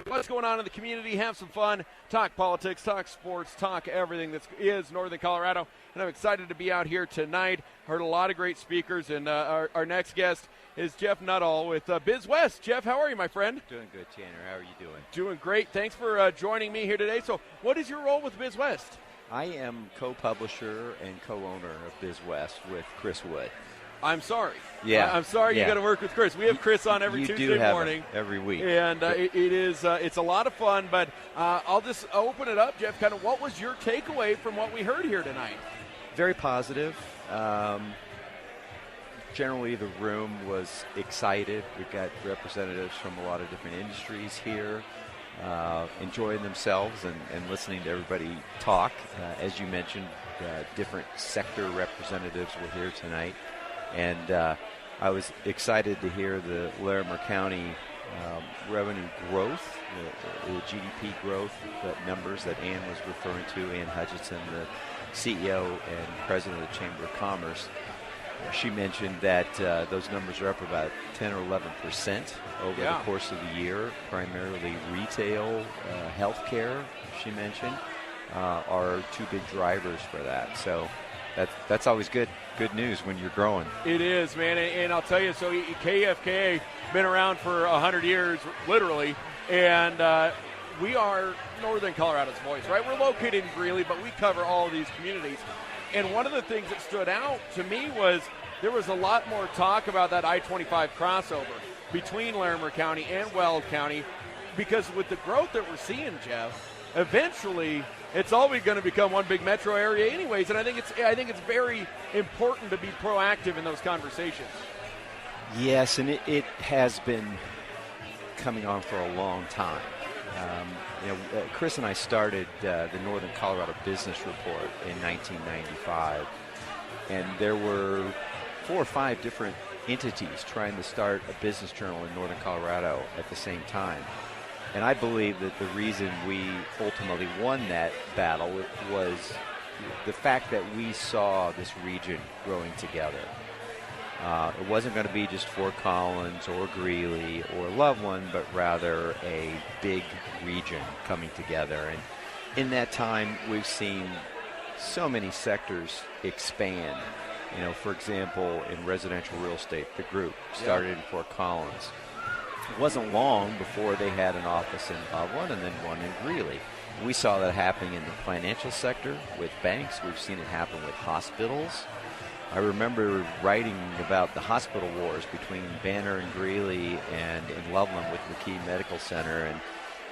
What's going on in the community, have some fun, talk politics, talk sports, talk everything that is Northern Colorado. And I'm excited to be out here tonight. Heard a lot of great speakers, and our next guest is Jeff Nuttall with Biz West. Jeff, how are you, my friend? Doing good, Tanner. How are you doing? Doing great. Thanks for joining me here today. So what is your role with Biz West? I am co-publisher and co-owner of Biz West with Chris Wood. I'm sorry. Yeah. I'm sorry you got to work with Chris. We have Chris on every Tuesday morning. Every week. And it's a lot of fun, but I'll just open it up, Jeff. Kind of what was your takeaway from what we heard here tonight? Very positive. Generally, the room was excited. We've got representatives from a lot of different industries here, enjoying themselves and listening to everybody talk. As you mentioned, different sector representatives were here tonight. And I was excited to hear the Larimer County revenue growth, the GDP growth, the numbers that Ann was referring to, Ann Hutchison, the CEO and president of the Chamber of Commerce. She mentioned that those numbers are up about 10 or 11% over the course of the year, primarily retail, healthcare, she mentioned, are two big drivers for that. So that's always good news when you're growing. It is, man, and I'll tell you, so KFKA been around for 100 years, literally, and we are Northern Colorado's voice, right? We're located in Greeley, but we cover all of these communities. And one of the things that stood out to me was there was a lot more talk about that I-25 crossover between Larimer County and Weld County, because with the growth that we're seeing, Jeff, eventually it's always going to become one big metro area anyways, and I think it's very important to be proactive in those conversations. Yes, and it has been coming on for a long time. Chris and I started the Northern Colorado Business Report in 1995, and there were 4 or 5 different entities trying to start a business journal in Northern Colorado at the same time. And I believe that the reason we ultimately won that battle was the fact that we saw this region growing together. It wasn't going to be just Fort Collins or Greeley or Loveland, but rather a big region coming together. And in that time, we've seen so many sectors expand. For example, in residential real estate, the group started in Fort Collins. It wasn't long before they had an office in Loveland and then one in Greeley. We saw that happening in the financial sector with banks. We've seen it happen with hospitals. I remember writing about the hospital wars between Banner and Greeley and in Loveland with McKee Medical Center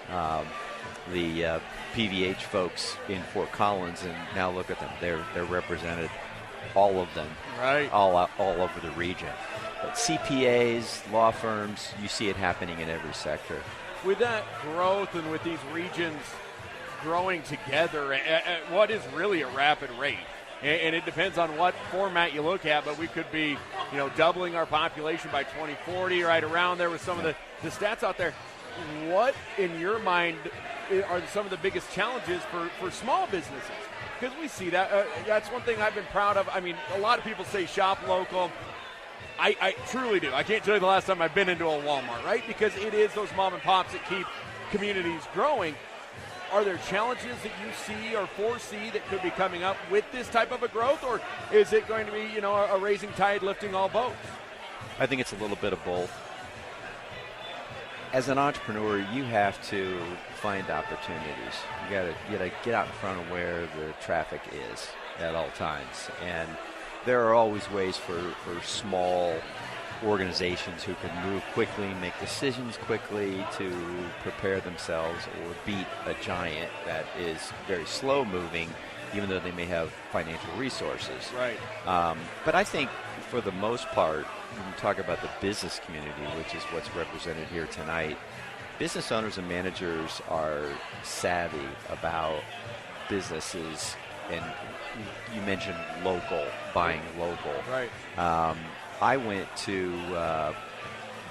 and the PVH folks in Fort Collins, and now look at them. They're represented, all of them, right, all over the region. But CPAs, law firms, you see it happening in every sector. With that growth and with these regions growing together at what is really a rapid rate, and it depends on what format you look at, but we could be, doubling our population by 2040, right around there with some of the stats out there. What, in your mind, are some of the biggest challenges for small businesses? Because we see that. That's one thing I've been proud of. I mean, a lot of people say shop local. I truly do. I can't tell you the last time I've been into a Walmart, right? Because it is those mom and pops that keep communities growing. Are there challenges that you see or foresee that could be coming up with this type of a growth, or is it going to be, a raising tide lifting all boats? I think it's a little bit of both. As an entrepreneur, you have to find opportunities. You gotta get out in front of where the traffic is at all times, and there are always ways for small organizations who can move quickly, make decisions quickly to prepare themselves or beat a giant that is very slow moving, even though they may have financial resources. Right. But I think for the most part, when you talk about the business community, which is what's represented here tonight, business owners and managers are savvy about businesses, and you mentioned local, buying local. Right. I went to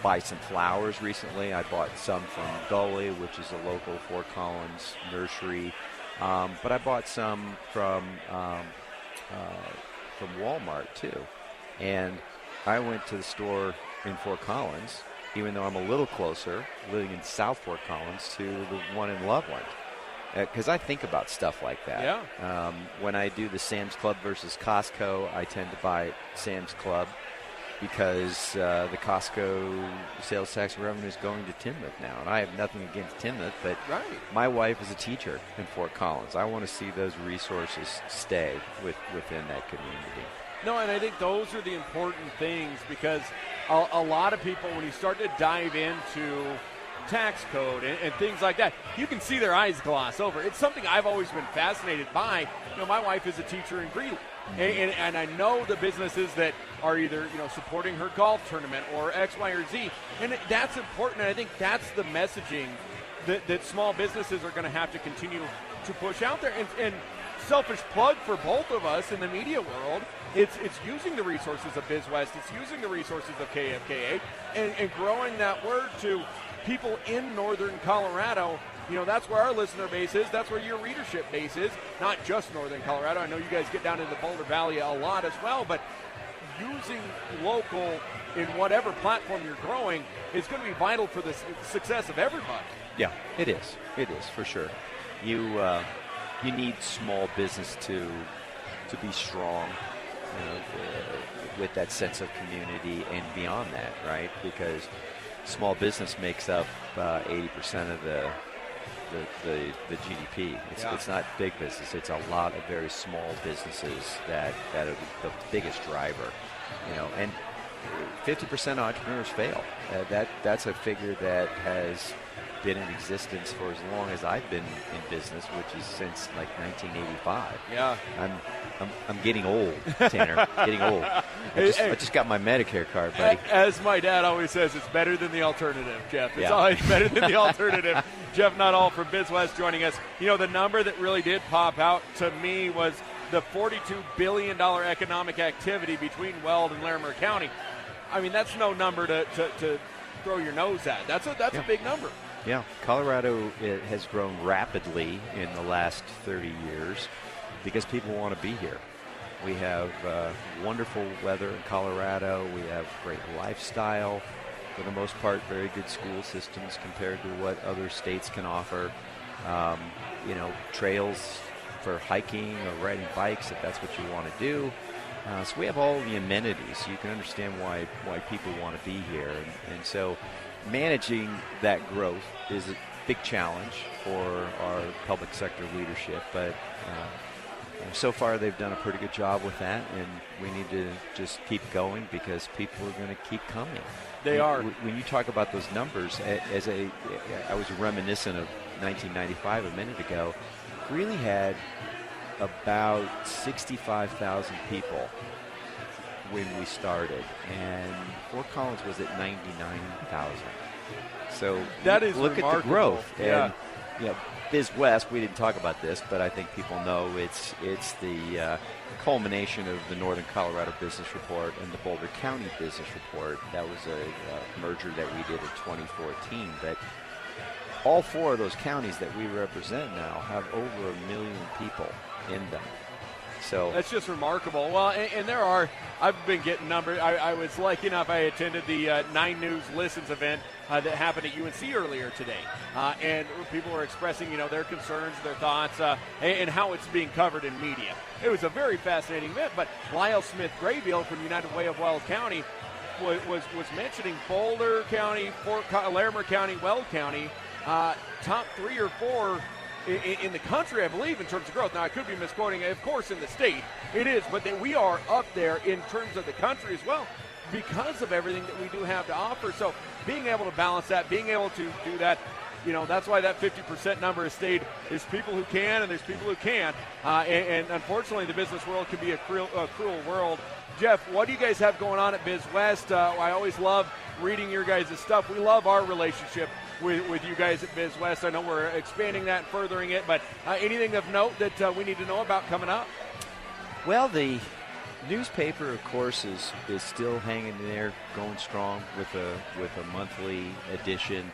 buy some flowers recently. I bought some from Gully, which is a local Fort Collins nursery, but I bought some from Walmart too. And I went to the store in Fort Collins, even though I'm a little closer, living in South Fort Collins, to the one in Loveland. Because I think about stuff like that. Yeah. When I do the Sam's Club versus Costco, I tend to buy Sam's Club. because the Costco sales tax revenue is going to Tinmouth now. And I have nothing against Tinmouth, but my wife is a teacher in Fort Collins. I want to see those resources stay within that community. No, and I think those are the important things, because a lot of people, when you start to dive into tax code and things like that, you can see their eyes gloss over. It's something I've always been fascinated by. My wife is a teacher in Greeley, and I know the businesses that are either supporting her golf tournament or X, Y, or Z, and that's important. And I think that's the messaging that small businesses are going to have to continue to push out there. And selfish plug for both of us in the media world, it's using the resources of BizWest, it's using the resources of KFKA, and growing that word to people in northern Colorado. That's where our listener base is. That's where your readership base is, not just northern Colorado. I know you guys get down into the Boulder Valley a lot as well, but using local in whatever platform you're growing is going to be vital for the success of everybody. Yeah, it is. It is, for sure. You need small business to be strong, with that sense of community and beyond that, right? Because small business makes up 80% of the GDP. It's not big business. It's a lot of very small businesses that are the biggest driver. And 50% of entrepreneurs fail. That's a figure that has been in existence for as long as I've been in business, which is since like 1985. Yeah, I'm getting old, Tanner. Getting old. I just got my Medicare card, buddy. As my dad always says, it's better than the alternative, Jeff. It's Yeah. always better than the alternative. Jeff Nuttall from BizWest joining us. The number that really did pop out to me was the $42 billion economic activity between Weld and Larimer County. I mean, that's no number to throw your nose at. That's a big number. Yeah, Colorado has grown rapidly in the last 30 years because people want to be here. We have wonderful weather in Colorado. We have great lifestyle. For the most part, very good school systems compared to what other states can offer. Trails for hiking or riding bikes if that's what you want to do. So we have all the amenities. You can understand why people want to be here. And so managing that growth is a big challenge for our public sector leadership, but so far they've done a pretty good job with that, and we need to just keep going because people are going to keep coming. They are. When you talk about those numbers, I was reminiscent of 1995 a minute ago. Greeley had about 65,000 people when we started, and Fort Collins was at 99,000. So that is look remarkable. At the growth. Yeah. And BizWest, we didn't talk about this, but I think people know it's the culmination of the Northern Colorado Business Report and the Boulder County Business Report. That was a merger that we did in 2014. But all four of those counties that we represent now have over 1 million people in them. So that's just remarkable. Well, and there are, I've been getting numbers. I was lucky enough, I attended the 9 News Listens event that happened at UNC earlier today. And people were expressing, their concerns, their thoughts, and how it's being covered in media. It was a very fascinating event, but Lyle Smith Graybill from United Way of Weld County was mentioning Boulder County, Larimer County, Weld County, top 3 or 4 in the country, I believe, in terms of growth. Now, I could be misquoting, of course, in the state. It is, but that we are up there in terms of the country as well because of everything that we do have to offer. So being able to balance that, being able to do that, that's why that 50% number has stayed. There's people who can and there's people who can't. And unfortunately, the business world can be a cruel world. Jeff, what do you guys have going on at BizWest? I always love reading your guys' stuff. We love our relationship with you guys at BizWest. I know we're expanding that and furthering it, but anything of note that we need to know about coming up? Well, the newspaper, of course, is still hanging in there, going strong with a monthly edition.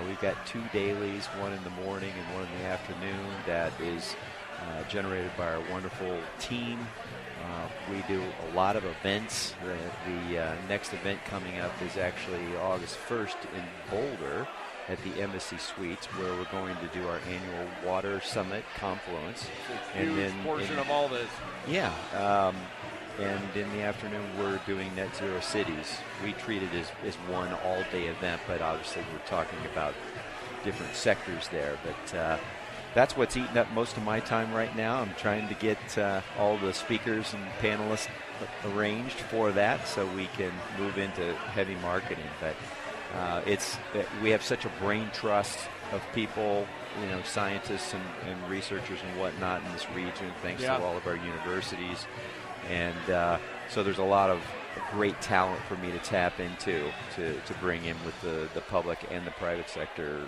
We've got 2 dailies, one in the morning and one in the afternoon, that is generated by our wonderful team. We do a lot of events. The next event coming up is actually August 1st in Boulder at the Embassy Suites, where we're going to do our annual Water Summit Confluence. It's a huge portion of all this. Yeah. and in the afternoon we're doing Net Zero Cities. We treat it as one all-day event, but obviously we're talking about different sectors there. But that's what's eating up most of my time right now. I'm trying to get all the speakers and panelists arranged for that so we can move into heavy marketing. But we have such a brain trust of people, scientists and researchers and whatnot in this region, thanks to all of our universities. And so there's a lot of great talent for me to tap into to bring in with the public and the private sector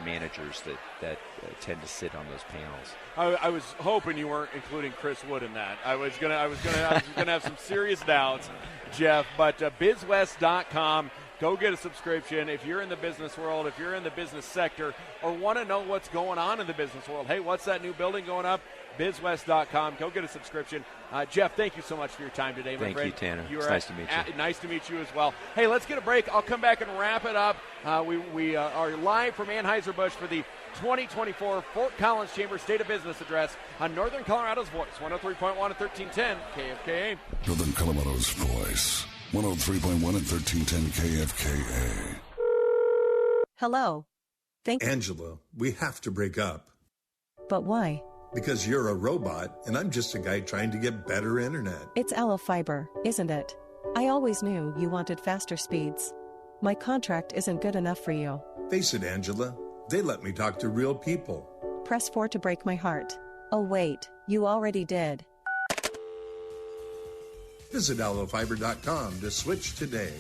managers that tend to sit on those panels. I was hoping you weren't including Chris Wood in that. I was gonna have some serious doubts, Jeff. But bizwest.com. Go get a subscription if you're in the business world, if you're in the business sector, or want to know what's going on in the business world. Hey, what's that new building going up? bizwest.com. Go get a subscription. Jeff, thank you so much for your time today, my friend. Thank you, Tanner. It's nice to meet you. Nice to meet you as well. Hey, let's get a break. I'll come back and wrap it up. We are live from Anheuser-Busch for the 2024 Fort Collins Chamber State of Business Address on Northern Colorado's Voice, 103.1 and 1310 KFKA. Northern Colorado's Voice, 103.1 and 1310 KFKA. Hello. Angela, we have to break up. But why? Because you're a robot, and I'm just a guy trying to get better internet. It's Aloe Fiber, isn't it? I always knew you wanted faster speeds. My contract isn't good enough for you. Face it, Angela. They let me talk to real people. Press 4 to break my heart. Oh wait, you already did. Visit aloefiber.com to switch today.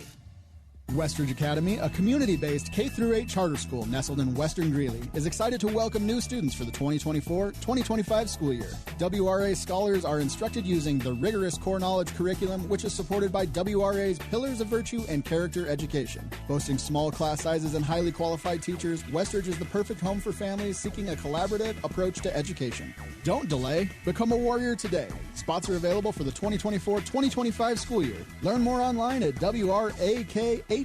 Westridge Academy, a community-based K-8 charter school nestled in Western Greeley, is excited to welcome new students for the 2024-2025 school year. WRA scholars are instructed using the rigorous core knowledge curriculum, which is supported by WRA's Pillars of Virtue and Character Education. Boasting small class sizes and highly qualified teachers, Westridge is the perfect home for families seeking a collaborative approach to education. Don't delay. Become a warrior today. Spots are available for the 2024-2025 school year. Learn more online at WRAK8.org.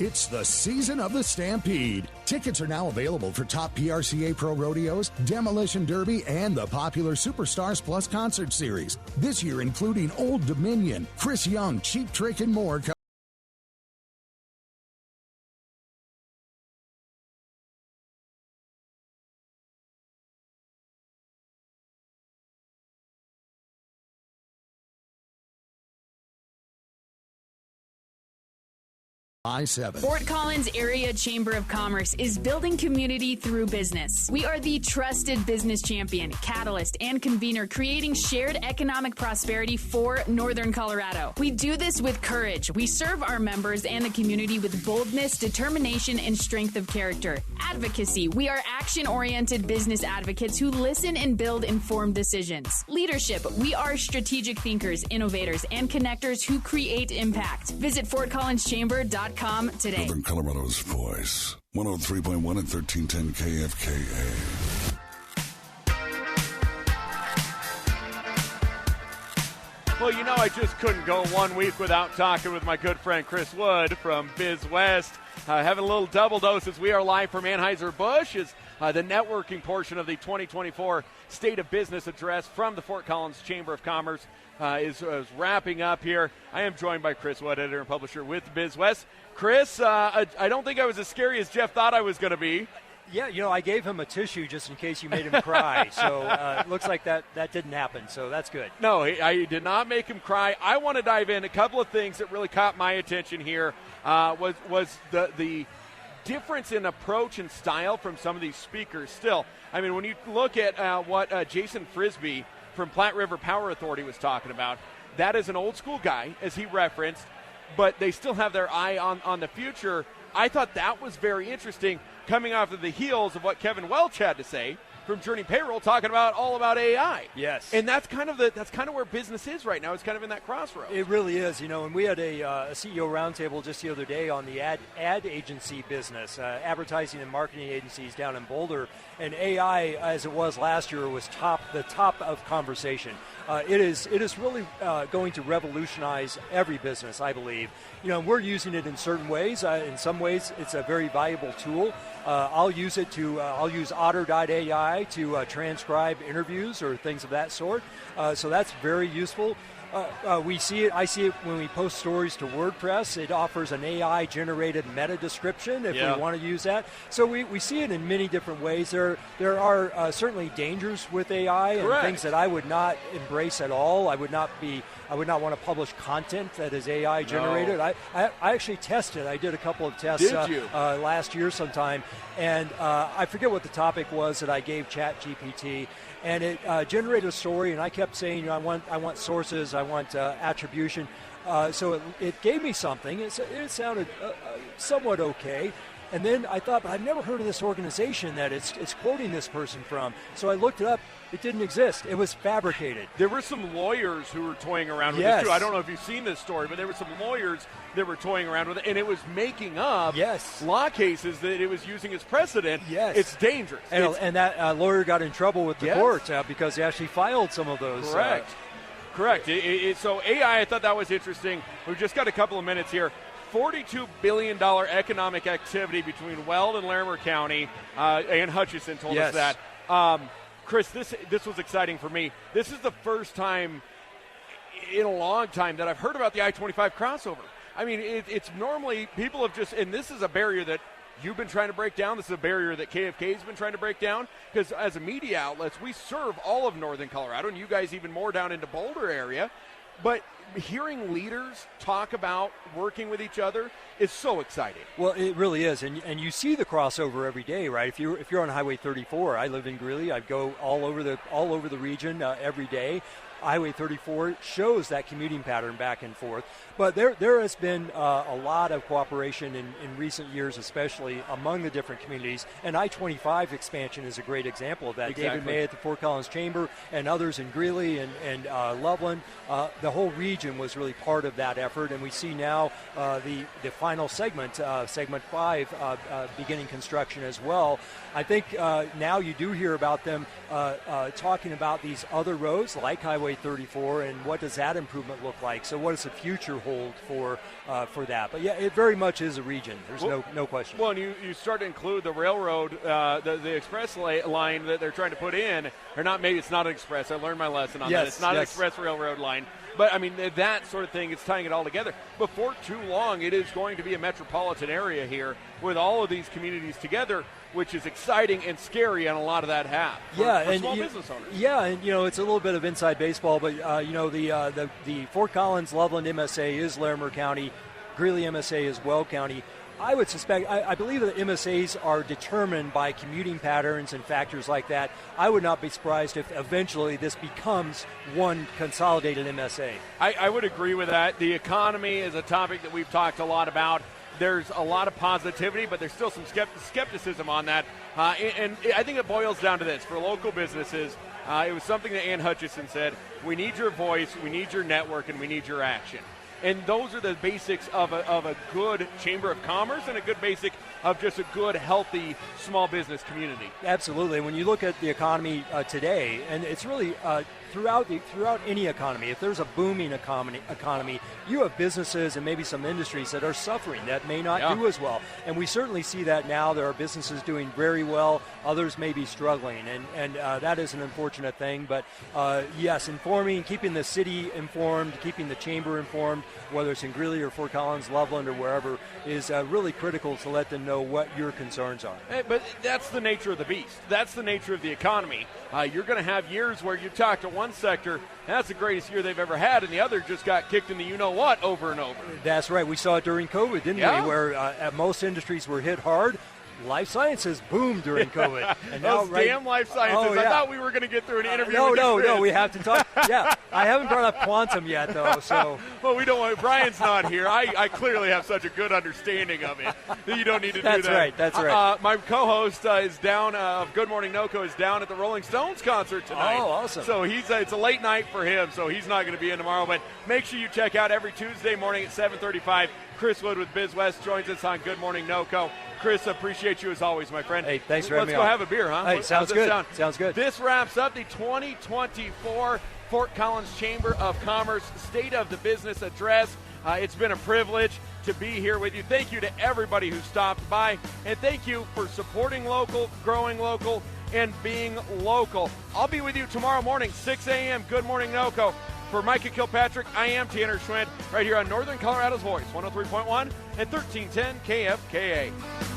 It's the season of the Stampede. Tickets are now available for top PRCA Pro Rodeos, Demolition Derby, and the popular Superstars Plus concert series. This year including Old Dominion, Chris Young, Cheap Trick, and more. I-7. Fort Collins Area Chamber of Commerce is building community through business. We are the trusted business champion, catalyst, and convener creating shared economic prosperity for Northern Colorado. We do this with courage. We serve our members and the community with boldness, determination, and strength of character. Advocacy. We are action-oriented business advocates who listen and build informed decisions. Leadership. We are strategic thinkers, innovators, and connectors who create impact. Visit FortCollinsChamber.com today. Northern Colorado's Voice, 103.1 and 1310 KFKA. Well, I just couldn't go 1 week without talking with my good friend Chris Wood from BizWest. Having a little double dose as we are live from Anheuser-Busch is the networking portion of the 2024 State of Business Address from the Fort Collins Chamber of Commerce is wrapping up here. I am joined by Chris Wood, editor and publisher with BizWest. Chris, I don't think I was as scary as Jeff thought I was going to be. Yeah, I gave him a tissue just in case you made him cry. So it looks like that didn't happen, so that's good. No, I did not make him cry. I want to dive in. A couple of things that really caught my attention here was the difference in approach and style from some of these speakers still. I mean, when you look at what Jason Frisbee from Platte River Power Authority was talking about, that is an old school guy, as he referenced, but they still have their eye on the future. I thought that was very interesting, coming off of the heels of what Kevin Welch had to say from Journey Payroll, talking all about AI. Yes, and that's kind of where business is right now. It's kind of in that crossroads. It really is, and we had a CEO roundtable just the other day on the ad agency business, advertising and marketing agencies down in Boulder, and AI, as it was last year, was the top of conversation. It is really going to revolutionize every business, I believe. We're using it in certain ways. In some ways, it's a very valuable tool. I'll use Otter.ai to transcribe interviews or things of that sort. So that's very useful. We see it. I see it when we post stories to WordPress. It offers an AI-generated meta description if we want to use that. So we see it in many different ways. There are certainly dangers with AI and things that I would not embrace at all. I would not want to publish content that is AI generated. No. I actually tested. I did a couple of tests last year sometime, and I forget what the topic was that I gave ChatGPT, and it generated a story, and I kept saying, I want sources, I want attribution. So it gave me something. It sounded somewhat okay. And then I thought, but I've never heard of this organization that it's quoting this person from. So I looked it up. It didn't exist. It was fabricated. There were some lawyers who were toying around with this too. I don't know if you've seen this story, but there were some lawyers that were toying around with it, and it was making up law cases that it was using as precedent. Yes. It's dangerous. And that lawyer got in trouble with the court because he actually filed some of those. Correct. So AI, I thought that was interesting. We've just got a couple of minutes here. $42 billion economic activity between Weld and Larimer County, and Hutchison told us that. Chris, this was exciting for me. This is the first time in a long time that I've heard about the I-25 crossover. I mean, it's normally people have just, and this is a barrier that you've been trying to break down. This is a barrier that KFK's been trying to break down, because as a media outlets, we serve all of northern Colorado, and you guys even more down into Boulder area. But hearing leaders talk about working with each other is so exciting. Well, it really is, and you see the crossover every day, right? If you're on Highway 34, I live in Greeley. I go all over the region every day. Highway 34 shows that commuting pattern back and forth. But there has been a lot of cooperation in recent years, especially among the different communities. And I-25 expansion is a great example of that. Exactly. David May at the Fort Collins Chamber and others in Greeley and Loveland. The whole region was really part of that effort. And we see now the final segment, segment 5, beginning construction as well. I think now you do hear about them talking about these other roads like Highway 34 and what does that improvement look like. So what does the future hold for that? But yeah, it very much is a region. There's no question. Well, and you start to include the railroad, the express line that they're trying to put in, or not. Maybe it's not an express. I learned my lesson on that. It's not an express railroad line. But, I mean, that sort of thing, it's tying it all together. Before too long, it is going to be a metropolitan area here with all of these communities together, which is exciting and scary on a lot of that half for small business owners. Yeah, and, it's a little bit of inside baseball, but, the Fort Collins, Loveland MSA is Larimer County. Greeley MSA is Weld County. I would suspect, I believe that MSAs are determined by commuting patterns and factors like that. I would not be surprised if eventually this becomes one consolidated MSA. I would agree with that. The economy is a topic that we've talked a lot about. There's a lot of positivity, but there's still some skepticism on that. And I think it boils down to this. For local businesses, it was something that Ann Hutchison said, we need your voice, we need your network, and we need your action. And those are the basics of a good Chamber of Commerce and a good basic of just a good, healthy small business community. Absolutely. When you look at the economy today, and it's really throughout any economy, if there's a booming economy, you have businesses and maybe some industries that are suffering, that may not do as well. And we certainly see that now. There are businesses doing very well. Others may be struggling. And that is an unfortunate thing. But, yes, keeping the city informed, keeping the chamber informed, whether it's in Greeley or Fort Collins, Loveland, or wherever, is really critical to let them know what your concerns are. But that's the nature of the beast. That's the nature of the economy. You're going to have years where you talk to one sector, and that's the greatest year they've ever had, and the other just got kicked in the you-know-what over and over. That's right. We saw it during COVID, didn't we, where most industries were hit hard. Life sciences boomed during COVID. And now, damn life sciences. I thought we were going to get through an interview with No, we have to talk. Yeah, I haven't brought up quantum yet, though. So. Well, we don't want, Brian's not here. I clearly have such a good understanding of it that you don't need to do that. That's right. My co-host is down, Good Morning NoCo, is down at the Rolling Stones concert tonight. Oh, awesome. So it's a late night for him, so he's not going to be in tomorrow. But make sure you check out every Tuesday morning at 7:35. Chris Wood with BizWest joins us on Good Morning NoCo. Chris, appreciate you as always, my friend. Hey, thanks for having me on. Let's go have a beer, huh? Hey, sounds good. Sounds good. This wraps up the 2024 Fort Collins Chamber of Commerce State of the Business Address. It's been a privilege to be here with you. Thank you to everybody who stopped by, and thank you for supporting local, growing local, and being local. I'll be with you tomorrow morning, 6 a.m. Good Morning NoCo. For Micah Kilpatrick, I am Tanner Schwint, right here on Northern Colorado's Voice, 103.1 and 1310 KFKA.